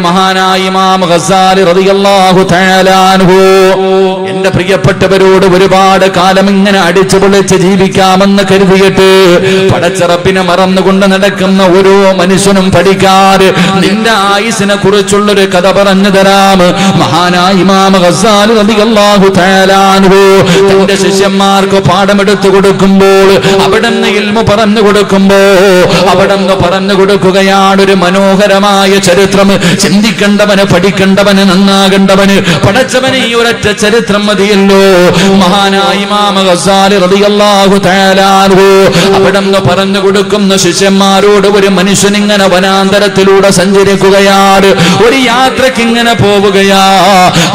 മഹാനായ ഇമാം ഗസാലി റളിയല്ലാഹു തആല അൻഹു എന്റെ പ്രിയപ്പെട്ടവരോട് ഒരുപാട് കാലം ഇങ്ങനെ അടിച്ചു പൊളിച്ച് ജീവിക്കാമെന്ന് കരുതിയിട്ട് പടച്ച റബ്ബിനെ മറന്നുകൊണ്ട് നടക്കുന്ന ഓരോ മനുഷ്യനും പഠിക്കാറ് നിന്റെ ആയുസിനെ കുറിച്ചുള്ളൊരു കഥ പറഞ്ഞു തരാം. മഹാനായ ഇമാം ഗസാലി റളിയല്ലാഹു തആല അൻഹു തന്റെ ശിഷ്യന്മാർക്ക് പാഠമെടുത്തു കൊടുക്കുമ്പോൾ അവിടുന്ന് ഇൽമു പറഞ്ഞു കൊടുക്കുകയാണ് ഒരു മനോഹരമായ ചരിത്രം. ചിന്തിക്കേണ്ടവന്, പഠിക്കേണ്ടവന്, നന്നാകേണ്ടവന് പടച്ചവന് ഈ ഒരൊറ്റ ചരിത്രം മതിയല്ലോ. മഹാനായ ഇമാം ഗസാലി റളിയല്ലാഹു തആല അൻഹു അവിടുന്ന് പറഞ്ഞു കൊടുക്കുന്ന ശിഷ്യന്മാരോട് ഒരു മനുഷ്യൻ ഇങ്ങനെ വനാന്തരത്തിലൂടെ സഞ്ചരിക്കുകയാണ്, ഒരു യാത്രക്ക് ഇങ്ങനെ പോവുകയാ.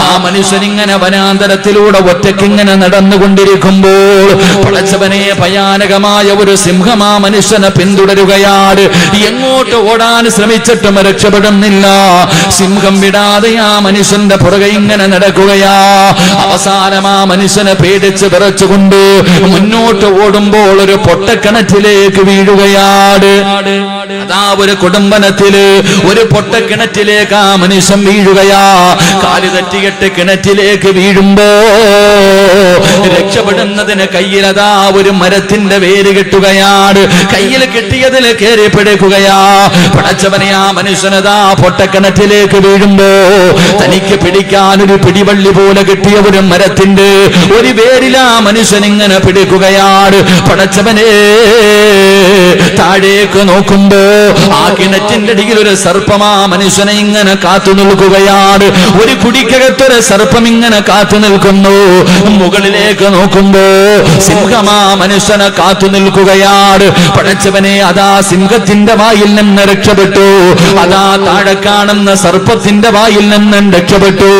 ആ മനുഷ്യൻ ഇങ്ങനെ വനാന്തരത്തിലൂടെ ഒറ്റക്കിങ്ങനെ നടന്നുകൊണ്ടിരിക്കുമ്പോൾ പടച്ചവനെ ഭയാനകമായ ഒരു സിംഹം ആ മനുഷ്യനെ പിന്തുടരുകയാണ്. എങ്ങോട്ട് ഓടാൻ ശ്രമിച്ചിട്ടും രക്ഷപ്പെടുന്നില്ല. സിംഹം വിടാതെ ആ മനുഷ്യന്റെ പുറകെ ഇങ്ങനെ നടക്കുകയാ. അവസാനം ആ മനുഷ്യനെ പേടിച്ച് വിറച്ചുകൊണ്ട് മുന്നോട്ട് ഓടുമ്പോൾ ഒരു പൊട്ടക്കിണറ്റിലേക്ക് വീഴുകയാണ്. അതാ ഒരു കുടുംബനത്തില് ഒരു പൊട്ടക്കിണറ്റിലേക്ക് ആ മനുഷ്യൻ വീഴുകയാ. കാല് തെറ്റിയിട്ട് കിണറ്റിലേക്ക് വീഴുമ്പോ രക്ഷപ്പെടുന്നതിന് കയ്യിലതാ ഒരു മരത്തിന്റെ വേര് കെട്ടുകയാണ്. കയ്യിൽ കെട്ടിയതിൽ കയറി പിടിക്കുകയാ. പടച്ചവനെ ആ മനുഷ്യനതാ പൊട്ടക്കിണറ്റിലേക്ക് വീഴുമ്പോ തനിക്ക് പിടിക്കാൻ ഒരു പിടിവള്ളി പോലെ കിട്ടിയ ഒരു മരത്തിന്റെ ഒരു വേരിലാ മനുഷ്യൻ ഇങ്ങനെ പിടിക്കുകയാണ്. പടച്ചവനെ താഴേക്ക് നോക്കുമ്പോ ആ കിണറ്റിന്റെ അടിയിൽ ഒരു സർപ്പം ആ മനുഷ്യനെ ഇങ്ങനെ കാത്തു നിൽക്കുകയാണ്. ഒരു കുടിക്കകത്തൊരു സർപ്പം ഇങ്ങനെ കാത്തു നിൽക്കുന്നു. മുകളിലേക്ക് നോക്കുമ്പോ സിംഹം ആ മനുഷ്യനെ കാത്തു നിൽക്കുകയാണ്. പടച്ചവനെ അതാ സിംഹത്തിന്റെ വായിൽ നിന്ന് രക്ഷപ്പെട്ടു, അതാ താഴെ കാണുന്ന സർപ്പത്തിന്റെ വായിൽ നിന്നും രക്ഷപ്പെട്ടു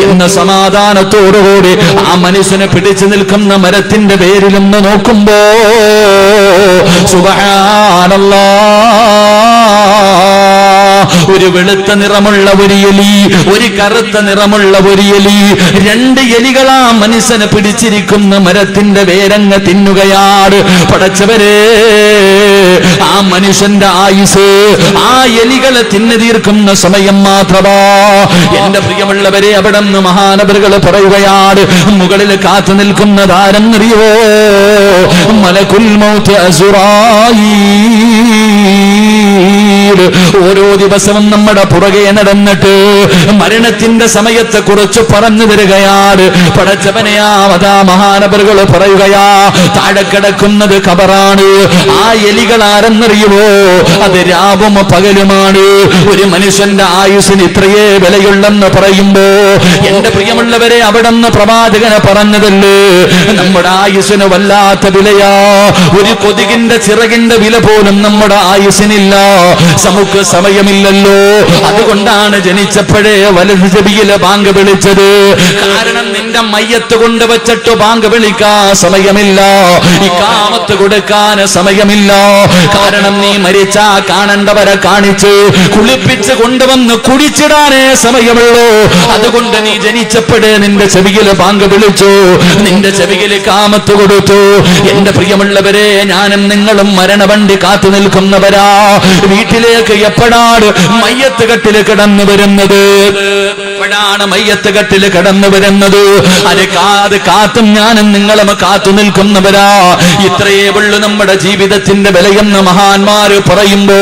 എന്ന സമാധാനത്തോടുകൂടി ആ മനുഷ്യനെ പിടിച്ചു നിൽക്കുന്ന മരത്തിന്റെ പേരിൽ നിന്ന് നോക്കുമ്പോ സുബ്ഹാനല്ലാഹ്, ഒരു വെളുത്ത നിറമുള്ള ഒരു എലി, ഒരു കറുത്ത നിറമുള്ള ഒരു എലി, രണ്ട് എലികളാ മനുഷ്യനെ പിടിച്ചിരിക്കുന്ന മരത്തിന്റെ വേരങ്ങ് തിന്നുകയാണ്. പടച്ചവരെ ആ മനുഷ്യന്റെ ആയുസ് ആ എലികളെ തിന്നു തീർക്കുന്ന സമയം മാത്രമാ. എന്റെ പ്രിയമുള്ളവരെ, അവിടെ നിന്ന് മഹാനവറുകൾ പറയുകയാണ്, മുകളിൽ കാത്തു നിൽക്കുന്നതാരെന്നറിയോ? മലക്കുൽ മൗത്ത് അസ്റായീൽ. ഓരോ ദിവസവും നമ്മുടെ പുറകെ നടന്നിട്ട് മരണത്തിന്റെ സമയത്തെ കുറിച്ച് പറഞ്ഞു തരികയാണ്. പടച്ചവനെയാവതാ മഹാനവറുകൾ പറയുകയാ, താഴെ കിടക്കുന്നത് ഖബറാണ്. ആ എലികൾ ആരെന്നറിയുമോ? അത് രാവും പകലുമാണ്. ഒരു മനുഷ്യന്റെ ആയുസ്സിന് ഇത്രയേ വിലയുള്ളെന്ന് പറയുമ്പോ എന്റെ പ്രിയമുള്ളവരെ, അവിടെ നിന്ന് പ്രവാചകനെ പറഞ്ഞതല്ലേ നമ്മുടെ ആയുസ്സിന് വല്ലാത്ത വിലയാ. ഒരു കൊതുകിന്റെ ചിറകിന്റെ വില പോലും നമ്മുടെ ആയുസ്സിനില്ല. നമുക്ക് സമയമില്ലല്ലോ. അതുകൊണ്ടാണ് ജനിച്ചപ്പോഴേ വലത് ചെവിയിലെ ബാങ്ക് വിളിച്ചത്. കാരണം നിന്റെ മയ്യത്ത് കൊണ്ടുവച്ചിട്ട് ബാങ്ക് വിളിക്കാൻ സമയമില്ല, ഇഖാമത്ത് കൊടുക്കാൻ സമയമില്ല. കാരണം നീ മരിച്ചാ കാണേണ്ടവരെ കാണിച്ച് കുളിപ്പിച്ച് കൊണ്ടുവന്ന് കുടിച്ചിടാനേ സമയമുള്ളൂ. അതുകൊണ്ട് നീ ജനിച്ചപ്പോഴേ നിന്റെ ചെവിയിൽ ബാങ്ക് വിളിച്ചു, നിന്റെ ചെവിയിൽ ഇഖാമത്ത് കൊടുത്തു. എന്റെ പ്രിയമുള്ളവരെ, ഞാനും നിങ്ങളും മരണവണ്ടി കാത്തു നിൽക്കുന്നവരാ. വീട്ടിലേക്ക് എപ്പോഴാണ് മയ്യത്ത് കെട്ടിൽ കിടന്നു വരുന്നത്? എപ്പോഴാണ് മയ്യത്ത് കെട്ടിൽ കടന്നു വരുന്നത്? അത് കാത്തും ഞാനും നിങ്ങളും കാത്തു നിൽക്കുന്നവരാ. ഇത്രയേ ഉള്ളൂ നമ്മുടെ ജീവിതത്തിന്റെ വിലയെന്ന് മഹാന്മാര് പറയുമ്പോ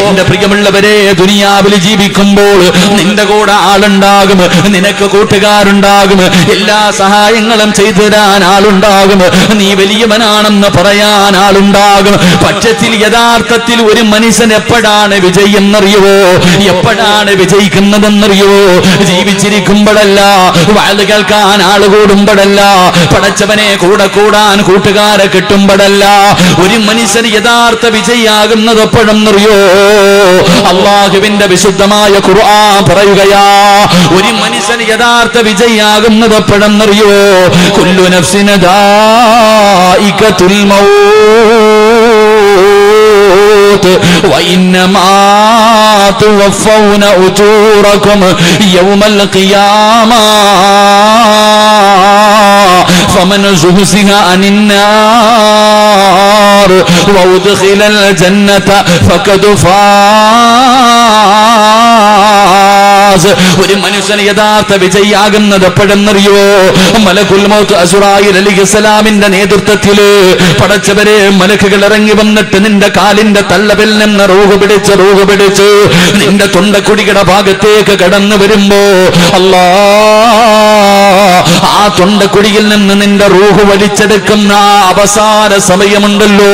എന്റെ പ്രിയമുള്ളവരെ, ദുനിയാവിൽ ജീവിക്കുമ്പോൾ നിന്റെ കൂടെ ആളുണ്ടാകും, നിനക്ക് കൂട്ടുകാരുണ്ടാകും, എല്ലാ സഹായങ്ങളും ചെയ്തു തരാൻ ആളുണ്ടാകും, നീ വലിയവനാണെന്ന് പറയാൻ ആളുണ്ടാകും. പക്ഷത്തിൽ യഥാർത്ഥത്തിൽ ഒരു മനുഷ്യൻ എപ്പോഴാണ് വിജയെന്നറിയുവോ? എപ്പോഴാണ് വിജയിക്കുന്നതെന്നറിയുവോ? ജീവിച്ചിരിക്കുമ്പോഴല്ല, വഅദ് കേൾക്കാൻ ആള് കൂടുമ്പോഴല്ല, പടച്ചവനെ കൂടെ കൂടാൻ കൂട്ടുകാരെ കിട്ടുമ്പോഴല്ല. ഒരു മനുഷ്യൻ യഥാർത്ഥ വിജയിയാകുന്നത് എപ്പോഴെന്നറിയോ? അല്ലാഹുവിന്റെ വിശുദ്ധമായ ഖുർആൻ പറയുകയാ, ഒരു മനുഷ്യൻ യഥാർത്ഥ വിജയിയാകുന്നത് എപ്പോഴെന്നറിയോ? കുല്ലു നഫ്സിൻ ദായിഖത്തുൽ മൗത്ത് വഇന്നമാ തുവഫൗന ഉജൂറകും യൗമൽ ഖിയാമ ഫമൻ സുഹ്സിഹ അനിൻ നാർ വഉദ്ഖിലൽ ജന്നത ഫഖദ് ഫാസ്. ഫാസ്. ഒരു മനുഷ്യന് യഥാർത്ഥ വിജയിയാകുന്നത് എപ്പോഴെന്നറിയോ? മലക്കുൽ മൗത്ത് അസ്റായീൽ അലൈഹിസ്സലാമിന്റെ നേതൃത്വത്തില് പടച്ചവരെ മലക്കുകൾ ഇറങ്ങി വന്നിട്ട് നിന്റെ കാലിന്റെ തള്ളവിൽ നിന്ന് റൂഹ് പിടിച്ച് നിന്റെ തൊണ്ടക്കുടിയുടെ ഭാഗത്തേക്ക് കടന്നു വരുമ്പോ അല്ലാ ആ തൊണ്ടക്കുടിയിൽ നിന്ന് നിന്റെ റൂഹ് വലിച്ചെടുക്കുന്ന അവസാന സമയമുണ്ടല്ലോ,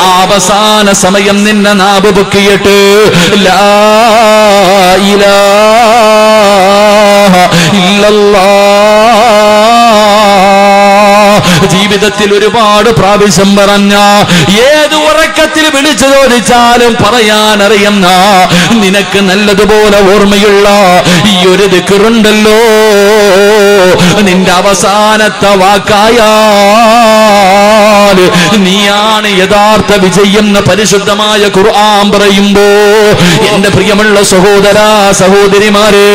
ആ അവസാന സമയം നിന്നെ നാവ് പൊക്കിയിട്ട് ലാ ഇലാഹ ഇല്ലല്ലാഹ് ജീവിതത്തിൽ ഒരുപാട് പ്രാവശ്യം പറഞ്ഞ, ഏത് ഉറക്കത്തിൽ വിളിച്ചു ചോദിച്ചാലും പറയാനറിയുന്ന, നിനക്ക് നല്ലതുപോലെ ഓർമ്മയുള്ള ഈ ഒരു ദിക്റുണ്ടല്ലോ, നിന്റെ അവസാനത്തെ വാക്കായാൽ നീയാണ് യഥാർത്ഥ വിജയം എന്ന് പരിശുദ്ധമായ ഖുർആൻ പറയുമ്പോ എന്റെ പ്രിയമുള്ള സഹോദരാ സഹോദരിമാര്,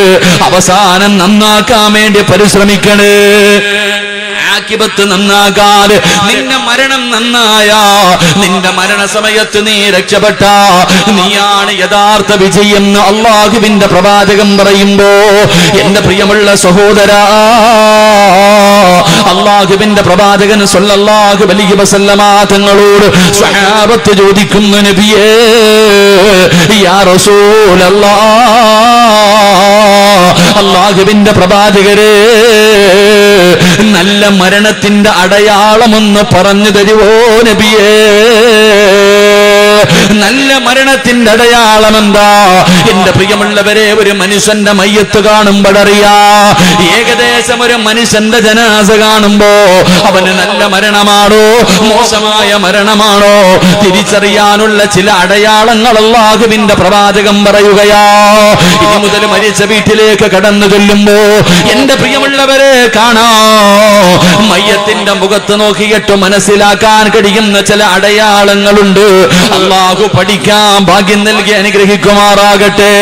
അവസാനം നന്നാക്കാൻ വേണ്ടി പരിശ്രമിക്കണേ. ആഖിബത്ത് നന്നാകാൻ, നിന്റെ മരണം നന്നായ, നിന്റെ മരണസമയത്ത് നീ രക്ഷപ്പെട്ട, നീയാണ് യഥാർത്ഥ വിജയം എന്ന് അല്ലാഹുവിന്റെ പ്രവാചകൻ പറയുമ്പോ എന്റെ പ്രിയമുള്ള സഹോദരാ, അല്ലാഹുവിന്റെ പ്രവാചകൻ സ്വല്ലല്ലാഹു അലൈഹി വസല്ലമ തങ്ങളോട് സ്വഹാബത്ത് ചോദിക്കുന്നു, നബിയേ യാ റസൂലല്ലാഹ്, അല്ലാഹുവിന്റെ പ്രവാചകരെ നല്ല മരണത്തിന്റെ അടയാളമൊന്ന് പറഞ്ഞു തരുവോ നബിയേ? നല്ല മരണത്തിന്റെ അടയാളം എന്താ? എന്റെ പ്രിയമുള്ളവരെ, ഒരു മനുഷ്യന്റെ മയ്യത്ത് കാണുമ്പോഴറിയാ, ഏകദേശം ഒരു മനുഷ്യന്റെ ജനാസ കാണുമ്പോ അവന് നല്ല മരണമാണോ മോശമായ മരണമാണോ തിരിച്ചറിയാനുള്ള ചില അടയാളങ്ങൾ അല്ലാഹുവിന്റെ പ്രവാചകൻ പറയുകയാ. ഇനി മുതൽ മരിച്ച വീട്ടിലേക്ക് കടന്നു ചെല്ലുമ്പോ എന്റെ പ്രിയമുള്ളവരെ കാണാ, മയ്യത്തിന്റെ മുഖത്ത് നോക്കിയിട്ട് മനസ്സിലാക്കാൻ കഴിയുന്ന ചില അടയാളങ്ങളുണ്ട്. അല്ലാഹു പഠിക്കാൻ ഭാഗ്യം നൽകി അനുഗ്രഹിക്കുമാറാകട്ടെ.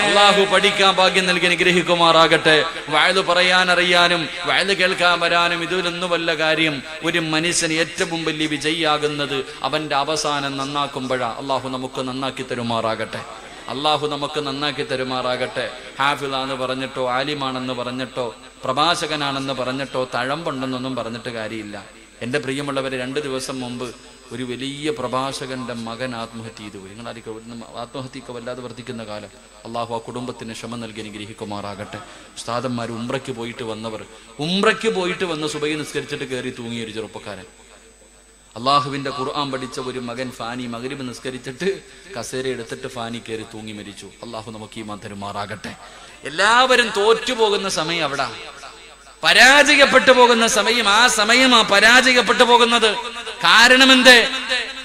അല്ലാഹു പഠിക്കാൻ ഭാഗ്യം നൽകി അനുഗ്രഹിക്കുമാറാകട്ടെ. വഅദ് പറയാൻ അറിയാനും വഅദ് കേൾക്കാൻ വരാനും ഇതിലൊന്നും വല്ല കാര്യം. ഒരു മനുഷ്യന് ഏറ്റവും വലിയ വിജയിയാകുന്നത് അവന്റെ അവസാനം നന്നാക്കുമ്പോഴാ. അല്ലാഹു നമുക്ക് നന്നാക്കി തരുമാറാകട്ടെ. അല്ലാഹു നമുക്ക് നന്നാക്കി തരുമാറാകട്ടെ. ഹാഫിളാന്ന് പറഞ്ഞിട്ടോ ആലിമാണെന്ന് പറഞ്ഞിട്ടോ പ്രഭാഷകനാണെന്ന് പറഞ്ഞിട്ടോ തഴമ്പുണ്ടെന്നൊന്നും പറഞ്ഞിട്ട് കാര്യമില്ല. എൻ്റെ പ്രിയമുള്ളവരെ, 2 ദിവസം മുമ്പ് ഒരു വലിയ പ്രഭാഷകന്റെ മകൻ ആത്മഹത്യ ചെയ്തു പോയി. നിങ്ങളായിരിക്കും ആത്മഹത്യക്ക് വല്ലാതെ വർദ്ധിക്കുന്ന കാലം. അള്ളാഹു ആ കുടുംബത്തിന് ക്ഷമ നൽകി അനുഗ്രഹിക്കുമാറാകട്ടെ. ഉസ്താദന്മാർ ഉംറയ്ക്ക് പോയിട്ട് വന്നവർ, ഉംറയ്ക്ക് പോയിട്ട് വന്ന് സുബഹി നിസ്കരിച്ചിട്ട് കയറി തൂങ്ങിയ ഒരു ചെറുപ്പക്കാരൻ. അള്ളാഹുവിന്റെ ഖുർആൻ പഠിച്ച ഒരു മകൻ ഫാനി മഗ്രിബ് നിസ്കരിച്ചിട്ട് കസേര എടുത്തിട്ട് ഫാനി കയറി തൂങ്ങി മരിച്ചു. അള്ളാഹു നമുക്ക് ഈമാൻ തരുമാറാകട്ടെ. എല്ലാവരും തോറ്റുപോകുന്ന സമയം അവിടെ, പരാജയപ്പെട്ടു പോകുന്ന സമയം, ആ സമയമാ പരാജയപ്പെട്ടു പോകുന്നത്. കാരണം എന്തേ?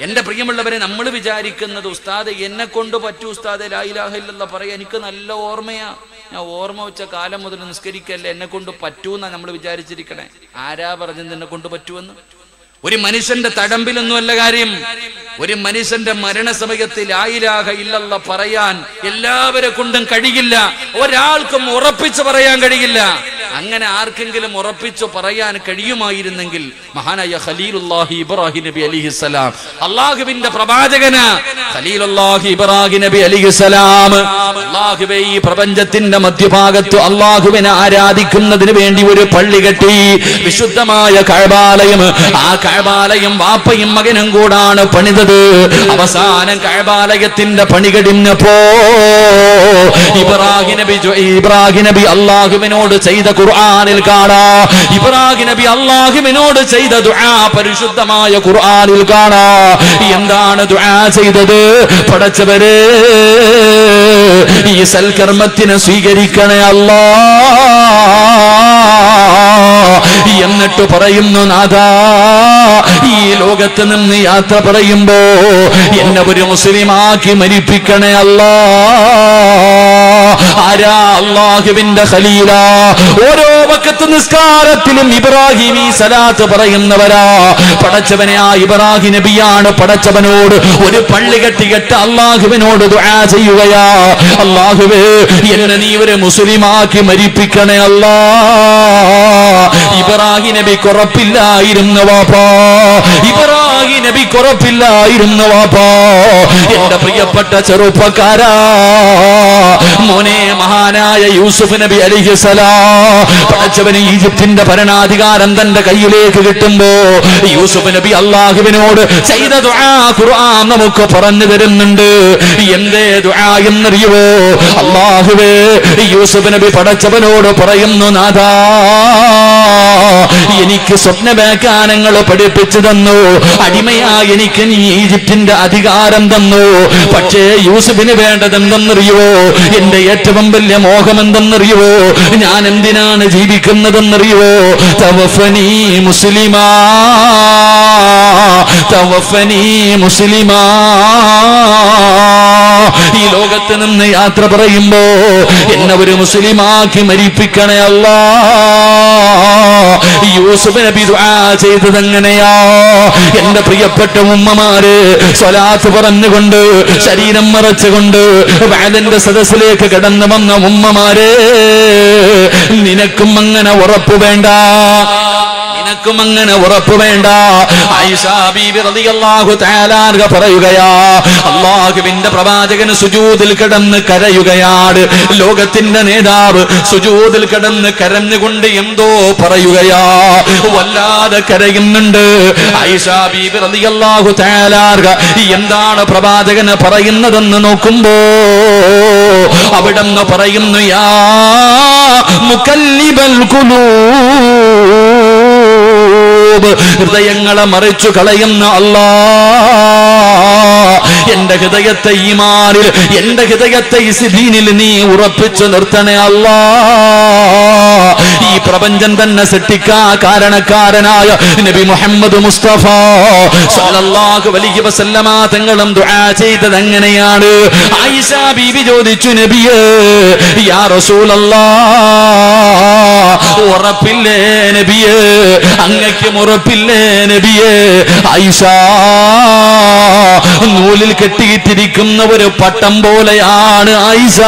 എന്റെ പ്രിയമുള്ളവരെ, നമ്മൾ വിചാരിക്കുന്നത് ഉസ്താദ് എന്നെ കൊണ്ട് പറ്റൂ, ഉസ്താദ് ലാ ഇലാഹ ഇല്ലല്ലാഹ് പറയാ, എനിക്ക് നല്ല ഓർമ്മയാ, ഞാൻ ഓർമ്മ വെച്ച കാലം മുതൽ നിസ്കരിക്കല്ലേ, എന്നെ കൊണ്ട് പറ്റൂന്നാ നമ്മൾ വിചാരിച്ചിരിക്കണേ. ആരാ പറഞ്ഞത് എന്നെ കൊണ്ട് പറ്റുമെന്ന്? ഒരു മനുഷ്യന്റെ തടമ്പിലൊന്നുമല്ല കാര്യം. ഒരു മനുഷ്യന്റെ മരണസമയത്ത് ലാ ഇലാഹ ഇല്ലല്ലാഹ് പറയാൻ എല്ലാവരെ കൊണ്ടും കഴിയില്ല. ഒരാൾക്കും ഉറപ്പിച്ചു പറയാൻ കഴിയില്ല. അങ്ങനെ ആർക്കെങ്കിലും ഉറപ്പിച്ചു പറയാൻ കഴിയുമായിരുന്നെങ്കിൽ മഹാനായ ഖലീലുല്ലാഹി ഇബ്രാഹിം നബി അലൈഹിസ്സലാം, അല്ലാഹുവിന്റെ പ്രവാചകന് ഖലീലുല്ലാഹി ഇബ്രാഹിം നബി അലൈഹിസ്സലാം, അല്ലാഹുവേ ഈ പ്രപഞ്ചത്തിന്റെ മധ്യഭാഗത്ത് അല്ലാഹുവിനെ ആരാധിക്കുന്നതിന് വേണ്ടി ഒരു പള്ളി കെട്ടി, വിശുദ്ധമായ കഅബാലയം. ആ കഅബാലയം വാപ്പയും മകനും കൂടാണ് പണിതത്. അവസാനം കഅബാലയത്തിന്റെ പണി കഴിഞ്ഞപ്പോ ഇബ്രാഹിം നബി അല്ലാഹുവിനോട് ചെയ്ത ഖുർആനിൽ കാണാ, ഇബ്രാഹിം നബി അല്ലാഹുവിനോട് ചെയ്ത ദുആ പരിശുദ്ധമായ ഖുർആനിൽ കാണാ. എന്താണ് ദുആ ചെയ്തത്? പടച്ചവരെ, ഈ സൽക്കർമ്മത്തിനെ സ്വീകരിക്കണേ അല്ലാ. എന്നിട്ട് പറയുന്നു, നാഥാ, ഈ ലോകത്ത് നിന്ന് യാത്ര പറയുമ്പോ എന്നെ ഒരു മുസ്ലിമാക്കി മരിപ്പിക്കണേ അല്ലാ. ആരാ? അല്ലാഹുവിന്റെ ഖലീല. ഓരോ വഖത്ത് നിസ്കാരത്തിലും ഇബ്രാഹിമി സലാത്ത് പറയുന്നവരാ. പടച്ചവനെ, ആ ഇബ്രാഹിം നബിയാണ് പടച്ചവനോട് ഒരു പള്ളി കെട്ടിയിട്ട് അള്ളാഹുവിനോട് ദുആ ചെയ്യുകയാ. അള്ളാഹുവേ, എന്നെ നീ ഒരു മുസ്ലിമാക്കി മരിപ്പിക്കണേ അല്ലാ. ഇബ്രാഹിം നബി കുറപ്പില്ലായിരുന്നു വാപ്പാ, ഇബ്രാഹിം നബി കുറപ്പില്ലായിരുന്നു വാപ്പാ. എന്റെ പ്രിയപ്പെട്ട ചെറുപ്പക്കാരാ, മോനെ, മഹാനായ യൂസുഫ് നബി അലൈഹിസ്സലാം പടച്ചവന് ഈജിപ്തിന്റെ ഭരണാധികാരം തന്റെ കയ്യിലേക്ക് കിട്ടുമ്പോ യൂസുഫ് നബി അള്ളാഹുവിനോട് ചെയ്ത ദുആ ഖുർആൻ നമുക്ക് പറഞ്ഞു തരുന്നുണ്ട്. എന്തേ ദുആ എന്നറിയുവോ? അള്ളാഹുവേ, യൂസുഫ് നബി പടച്ചവനോട് പറയുന്നു, നാഥാ, എനിക്ക് സ്വപ്നവ്യാഖ്യാനങ്ങൾ പഠിപ്പിച്ചു തന്നു, അടിമയായി എനിക്ക് നീ ഈജിപ്തിന്റെ അധികാരം തന്നു. പക്ഷേ യൂസുഫിന് വേണ്ടത് എന്തെന്നറിയുവോ? എന്റെ ഏറ്റവും വലിയ മോഹം എന്തെന്നറിയുവോ? ഞാൻ എന്തിനാണ് ജീവിക്കുന്നതെന്നറിയുവോ? തവഫനി മുസ്ലിമാ, തവഫനി മുസ്ലിമാ. ഈ ലോകത്ത് നിന്ന് യാത്ര പറയുമ്പോ എന്നെ ഒരു മുസ്ലിമാക്കി മരിപ്പിക്കണേ അല്ലാ. യൂസുഫ് നബി ദുആ ചെയ്തത് എങ്ങനെയാ? എന്റെ പ്രിയപ്പെട്ട ഉമ്മമാര്, സ്വലാത്ത് പറഞ്ഞുകൊണ്ട് ശരീരം മറച്ചുകൊണ്ട് വഅദിന്റെ സദസ്സിലേക്ക് കടന്നു വന്ന ഉമ്മമാരെ, നിനക്കും അങ്ങനെ ഉറപ്പ് വേണ്ട, നിനക്കും അങ്ങനെ ഉറപ്പ് വേണ്ട. ആയിഷ ബീബി റളിയല്ലാഹു തആല അൻഹ പറയുകയാ, അല്ലാഹുവിന്റെ പ്രവാചകൻ സുജൂദിൽ കിടന്ന് കരയുകയാണ്. ലോകത്തിന്റെ നേതാവ് സുജൂദിൽ കിടന്ന് കരഞ്ഞുകൊണ്ട് എന്തോ പറയുകയാ, വല്ലാതെ കരയുന്നുണ്ട്. ആയിഷ ബീബി റളിയല്ലാഹു തആല അൻഹ എന്താണ് പ്രവാചകൻ പറയുന്നതെന്ന് നോക്കുമ്പോ അവിടെന്ന് പറയുന്നു, യാ മുകല്ലിബൽ ഖുലൂബ്, ഹൃദയങ്ങളെ മറിച്ചു കളയുന്ന അല്ലാ, എന്റെ ഹൃദയത്തെ ഈമാനിൽ, എന്റെ ഹൃദയത്തെ ഇസ്ദീനിൽ നീ ഉറപ്പിച്ചു നിർത്തണേ അല്ലാ. ഈ പ്രപഞ്ചം തന്നെ സൃഷ്ടിക്കാ കാരണക്കാരനായ നബി മുഹമ്മദ് മുസ്തഫ സല്ലല്ലാഹു അലൈഹി വസല്ലമ തങ്ങളും ദുആ ചെയ്തത് എങ്ങനെയാണ്? ആയിഷ ബീബി ചോദിച്ചു, നബിയേ, യാ റസൂലല്ലാഹ്, ഉറപ്പില്ലേ നബിയേ? അങ്ങയ്ക്കും ഉറപ്പില്ലേ നബിയേ? ആയിഷ, നൂലിൽ കെട്ടിയിട്ടിരിക്കുന്ന ഒരു പട്ടം പോലെയാണ് ആയിഷ.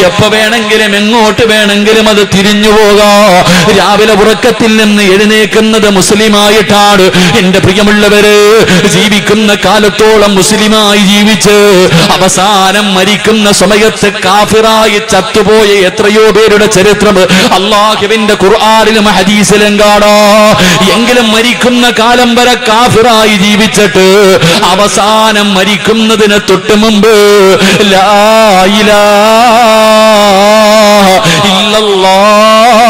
എപ്പോ വേണമെങ്കിലും എങ്ങോട്ട് വേണമെങ്കിലും അത് തിരിഞ്ഞു പോകാം. രാവിലെ ഉറക്കത്തിൽ നിന്ന് എഴുന്നേക്കുന്നത് മുസ്ലിമായിട്ടാണ്. എന്റെ പ്രിയമുള്ളവര്, ജീവിക്കുന്ന കാലത്തോളം മുസ്ലിമായി ജീവിച്ച് അവസാനം മരിക്കുന്ന സമയത്ത് കാഫിറായി ചത്തുപോയ എത്രയോ പേരുടെ ചരിത്രം അല്ലാഹുവിന്റെ ഖുർആനിലും ഹദീസിലും കാണാം. എങ്കിലും മരിക്കുന്ന കാലം വരെ കാഫിറായി ജീവിച്ചിട്ട് അവസാനം മരിക്കുന്നതിന് തൊട്ട് മുമ്പ് ലാ ഇലാഹ ഇല്ലല്ലാഹ്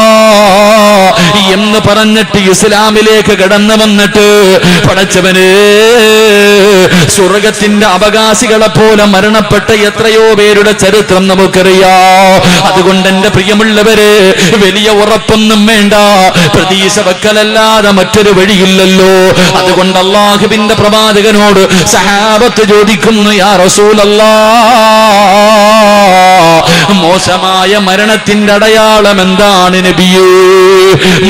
എന്ന് പറഞ്ഞിട്ട് ഇസ്ലാമിലേക്ക് കടന്നു വന്നിട്ട് പടച്ചവനെ, സ്വർഗത്തിന്റെ അവകാശികളെ പോലെ മരണപ്പെട്ട എത്രയോ പേരുടെ ചരിത്രം നമുക്കറിയാം. അതുകൊണ്ട് എന്റെ പ്രിയമുള്ളവരെ, വലിയ ഉറപ്പൊന്നും വേണ്ട, പ്രതീക്ഷ വെക്കലല്ലാതെ മറ്റൊരു വഴിയില്ലല്ലോ. അതുകൊണ്ട് അല്ലാഹുവിന്റെ പ്രവാചകനോട് സഹാബത്ത് ചോദിക്കുന്നു, യാ റസൂലല്ലാഹ്, മോശമായ മരണത്തിന്റെ അടയാളം എന്താണ് നബിയേ?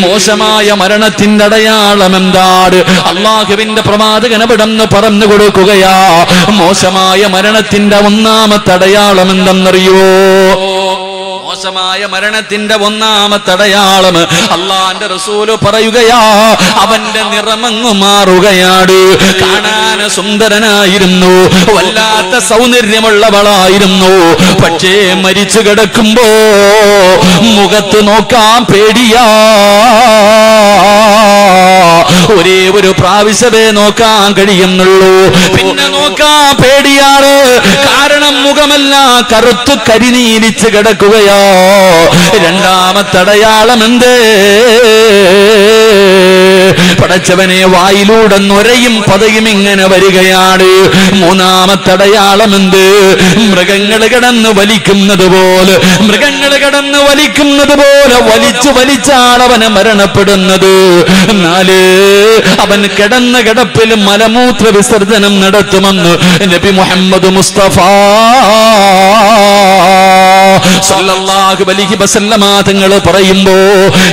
മോശമായ മരണത്തിന്റെ അടയാളം എന്താണ്? അല്ലാഹുവിന്റെ പ്രവാചകൻ അവിടെന്ന് പറഞ്ഞു കൊടുക്കുകയാ, മോശമായ മരണത്തിന്റെ ഒന്നാമത്തെ അടയാളം എന്തെന്നറിയോ? മോശമായ മരണത്തിന്റെ ഒന്നാമത്തെ അടയാളം അള്ളാന്റെ റസൂല് പറയുകയാ, അവന്റെ നിറമങ്ങു മാറുകയാണ്. കാണാൻ സുന്ദരനായിരുന്നു, വല്ലാത്ത സൗന്ദര്യമുള്ളവളായിരുന്നു. പക്ഷേ മരിച്ചു കിടക്കുമ്പോ മുഖത്ത് നോക്കാൻ പേടിയാ. ഒരേ ഒരു പ്രാവശ്യമേ നോക്കാൻ കഴിയുന്നുള്ളൂ, പിന്നെ നോക്കാൻ പേടിയാണ്. കാരണം മുഖമെല്ലാം കറുത്തു കരിനീലിച്ച് കിടക്കുകയാ. രണ്ടാമത്തെ അടയാളം എന്തേ? പടച്ചവനെ, വായിലൂടെ നൊരയും പതയും ഇങ്ങനെ വരികയാണ്. മൂന്നാമത്തെ അടയാളം എന്ത്? മൃഗങ്ങൾ കിടന്ന് വലിക്കുന്നത് പോലെ, മൃഗങ്ങൾ കിടന്ന് വലിക്കുന്നത് പോലെ വലിച്ചാണ് അവന് മരണപ്പെടുന്നത്. നാല്, അവൻ കിടന്ന കിടപ്പിൽ മലമൂത്ര വിസർജനം നടത്തുമെന്ന് നബി മുഹമ്മദ് മുസ്തഫ സല്ലല്ലാഹു അലൈഹി വസല്ലമ തങ്ങൾ പറയുമ്പോ